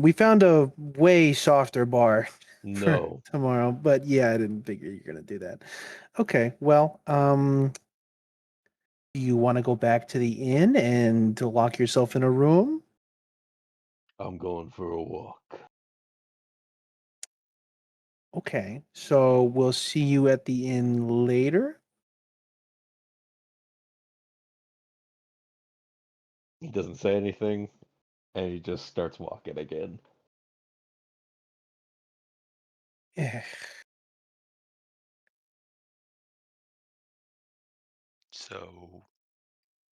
We found a way softer bar for No. tomorrow, but yeah, I didn't figure you're gonna do that. Okay, well, do you want to go back to the inn and to lock yourself in a room? I'm going for a walk. Okay, so we'll see you at the inn later. He doesn't say anything, and he just starts walking again. Yeah. So,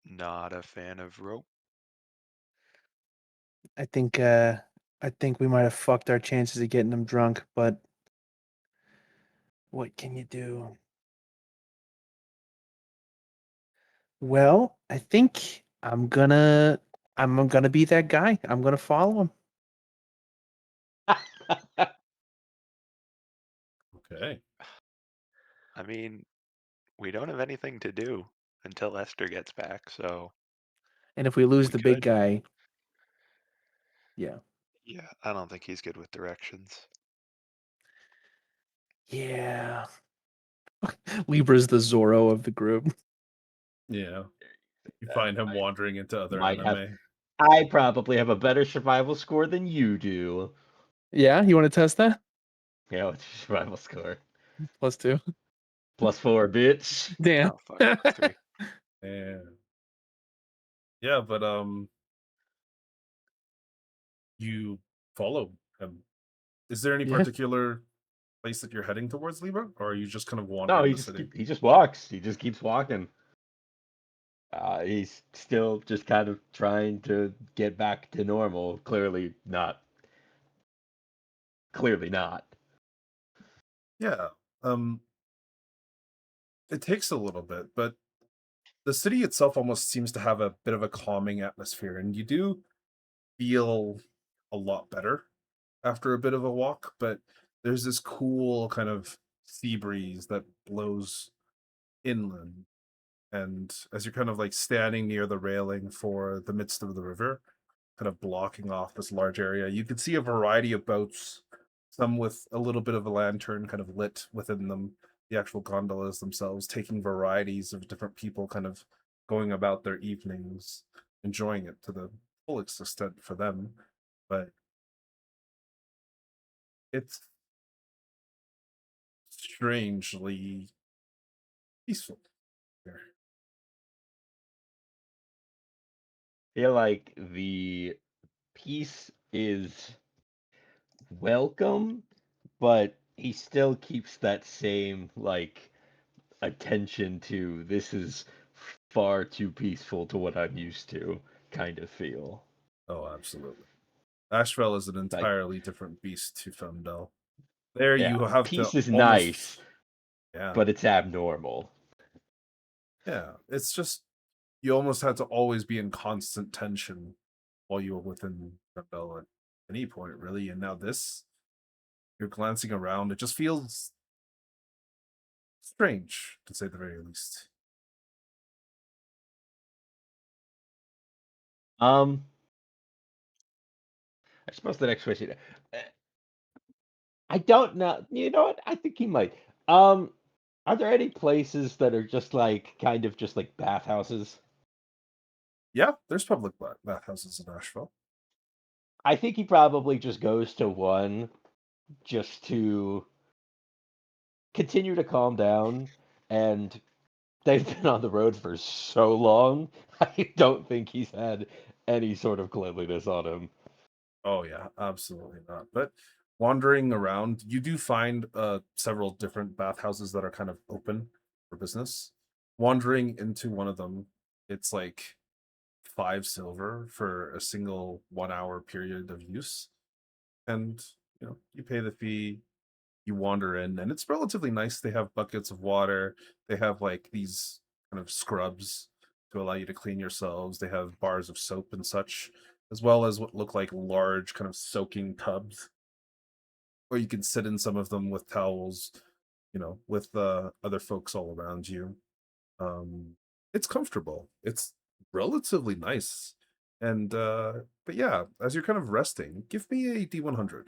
not a fan of rope. I think we might have fucked our chances of getting him drunk, but what can you do? Well, I think I'm gonna be that guy. I'm gonna follow him. Okay. I mean, we don't have anything to do until Esther gets back, so And if we lose we the big could. guy, yeah. Yeah, I don't think he's good with directions. Yeah. Libra's the Zorro of the group. Yeah. You find him wandering into other Might have. anime. I probably have a better survival score than you do. Yeah, you want to test that? Yeah, what's your survival score? +2. +4, bitch. Damn. Oh fuck, 3. And yeah, but you follow him. Is there any Yeah. particular place that you're heading towards, Libra? Or are you just kind of No, wandering he the just city? he just walks. He just keeps walking. He's still just kind of trying to get back to normal. Clearly not. Clearly not. Yeah. Um it takes a little bit, but the city itself almost seems to have a bit of a calming atmosphere, and you do feel a lot better after a bit of a walk. But there's this cool kind of sea breeze that blows inland, and as you're kind of like standing near the railing for the midst of the river, kind of blocking off this large area, you can see a variety of boats, some with a little bit of a lantern kind of lit within them, the actual gondolas themselves, taking varieties of different people kind of going about their evenings, enjoying it to the fullest extent for them. But it's strangely peaceful here. Feel like the peace is welcome, but he still keeps that same like attention to this is far too peaceful to what I'm used to kind of feel. Oh, absolutely. Asheville is an Like, entirely different beast to Femdel. There yeah, you have to peace is almost, nice, yeah, but it's abnormal. yeah. It's just you almost had to always be in constant tension while you were within Femdel at any point, really. And now this, you're glancing around, it just feels strange, to say the very least. Um, I suppose the next question. uh, I don't know. You know what? I think he might. Are there any places that are just like kind of just like bathhouses? Yeah, there's public bathhouses in Asheville. I think he probably just goes to one just to continue to calm down. And they've been on the road for so long. I don't think he's had any sort of cleanliness on him. Oh yeah, absolutely not. But wandering around, you do find several different bathhouses that are kind of open for business. Wandering into one of them, it's like 5 silver for a single 1 hour period of use. And you pay the fee, you wander in, and it's relatively nice. They have buckets of water, they have like these kind of scrubs to allow you to clean yourselves, they have bars of soap and such, as well as what look like large kind of soaking tubs where you can sit in some of them with towels, with other folks all around you. It's comfortable, it's relatively nice. And but yeah, as you're kind of resting, give me a D100.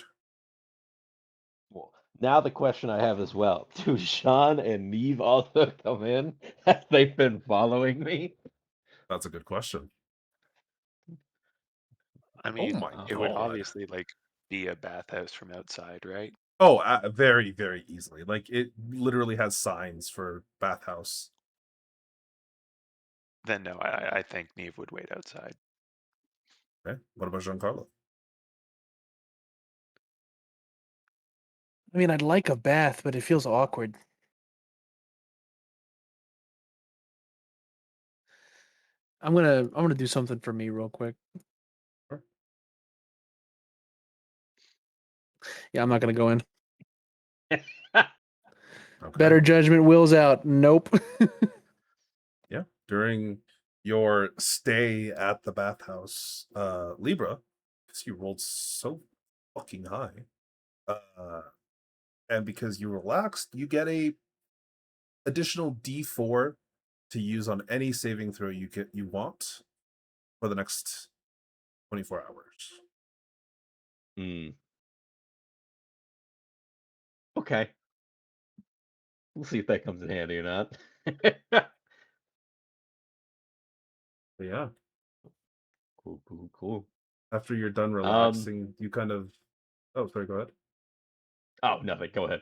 Well, now the question I have as well: do Sean and Neve also come in? Have they been following me? That's a good question. I Oh mean, my it would god. obviously like be a bathhouse from outside, right? Oh, very, very easily. Like it literally has signs for bathhouse. Then no, I think Neve would wait outside. Okay. What about Giancarlo? I mean, I'd like a bath, but it feels awkward. I'm gonna do something for me real quick. Sure. Yeah, I'm not gonna go in. Okay. Better judgment wills out. Nope. Yeah. During your stay at the bathhouse, Libra, because you rolled so fucking high, uh, and because you relaxed, you get a additional D4 to use on any saving throw you want for the next 24 hours. Hmm. Okay. We'll see if that comes in handy or not. But yeah, Cool, cool, cool. after you're done Um. relaxing, you kind of. Oh, sorry. Go ahead. Oh, nothing. Go ahead.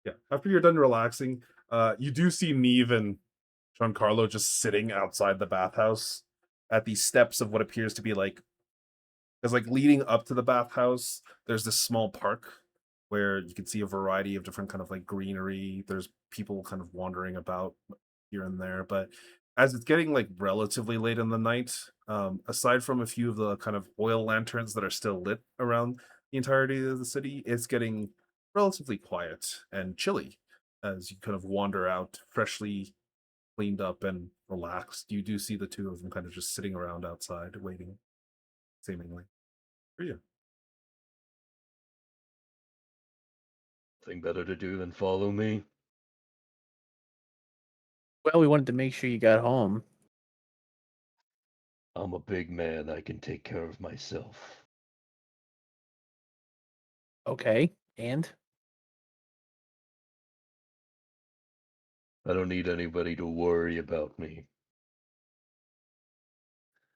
Yeah, after you're done relaxing, you do see Neve and Giancarlo just sitting outside the bathhouse at the steps of what appears to be like, because like leading up to the bathhouse, there's this small park where you can see a variety of different kind of like greenery. There's people kind of wandering about here and there, but as it's getting like relatively late in the night, aside from a few of the kind of oil lanterns that are still lit around the entirety of the city, it's getting relatively quiet and chilly as you kind of wander out, freshly cleaned up and relaxed. You do see the two of them kind of just sitting around outside, waiting, seemingly, for you. Thing better to do than follow me? Well, we wanted to make sure you got home. I'm a big man. I can take care of myself. Okay, and I don't need anybody to worry about me.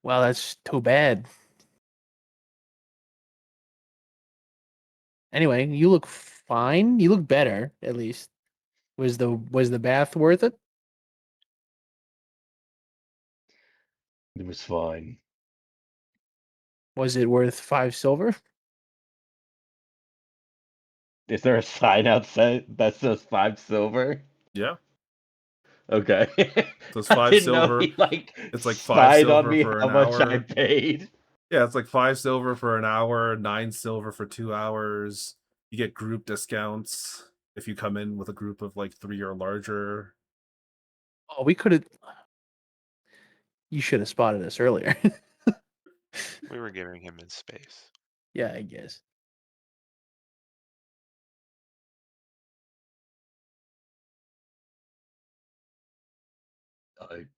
well, that's too bad. Anyway, you look fine. You look better, at least. Was the bath worth it? It was fine. Was it worth 5 silver? Is there a sign outside that says 5 silver? Yeah. Okay. So it's I 5 didn't know silver. he like It's like 5 spied on silver me for how an much I hour. paid. Yeah, it's like 5 silver for an hour, 9 silver for 2 hours. You get group discounts if you come in with a group of like 3 or larger. Oh, we could have. You should have spotted us earlier. We were giving him his space. Yeah, I guess. I'm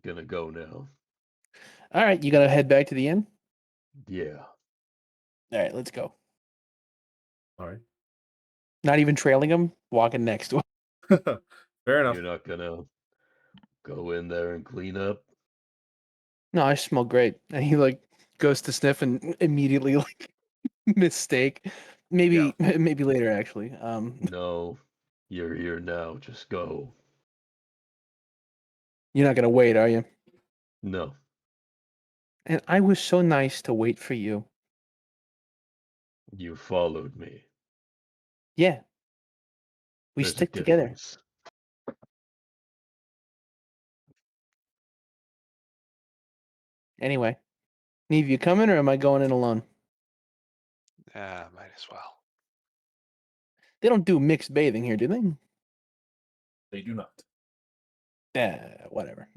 gonna go now. All right, you gotta head back to the inn. Yeah. All right, let's go. All right. Not even trailing him, walking next to him. Fair enough. You're not gonna go in there and clean up? No, I smell great. And he like goes to sniff and immediately like mistake. Maybe maybe later actually. No. You're here now. Just go. You're not gonna wait, are you? No. And I was so nice to wait for you. You followed me. Yeah. We There's a stick together. difference. Anyway. Neve, you coming or am I going in alone? Might as well. They don't do mixed bathing here, do they? They do not. Whatever.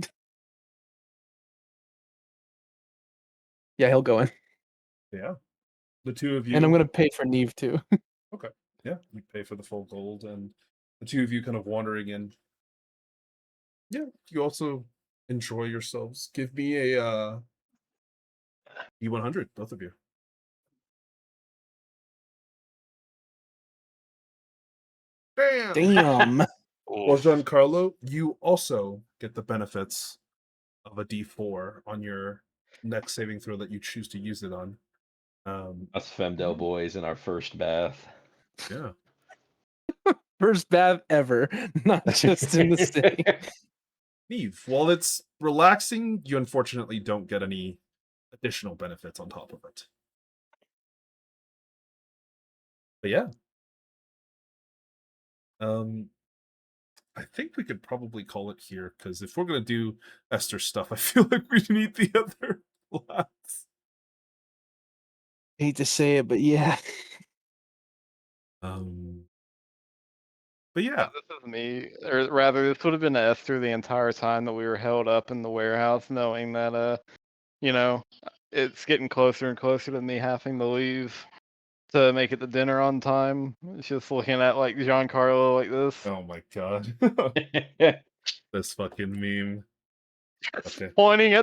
Yeah, he'll go in. Yeah. The two of you. And I'm gonna pay for Neve too. Okay. Yeah, you pay for the full gold, and the two of you kind of wandering in. Yeah, you also enjoy yourselves. Give me a E100, both of you. Damn. Damn. Well, Oof. Giancarlo, you also get the benefits of a D4 on your next saving throw that you choose to use it on. Us Femdel boys in our first bath. Yeah. First bath ever, not just in the city. Neve, while it's relaxing, you unfortunately don't get any additional benefits on top of it. But yeah. I think we could probably call it here, because if we're gonna do Esther stuff, I feel like we need the other lads. Hate to say it, but yeah. But yeah, This is me, or rather, this would have been Esther the entire time that we were held up in the warehouse, knowing that, you know, it's getting closer and closer to me having to leave to make it to dinner on time. It's just looking at like Giancarlo like this. oh my god. This fucking meme. Okay. Pointing at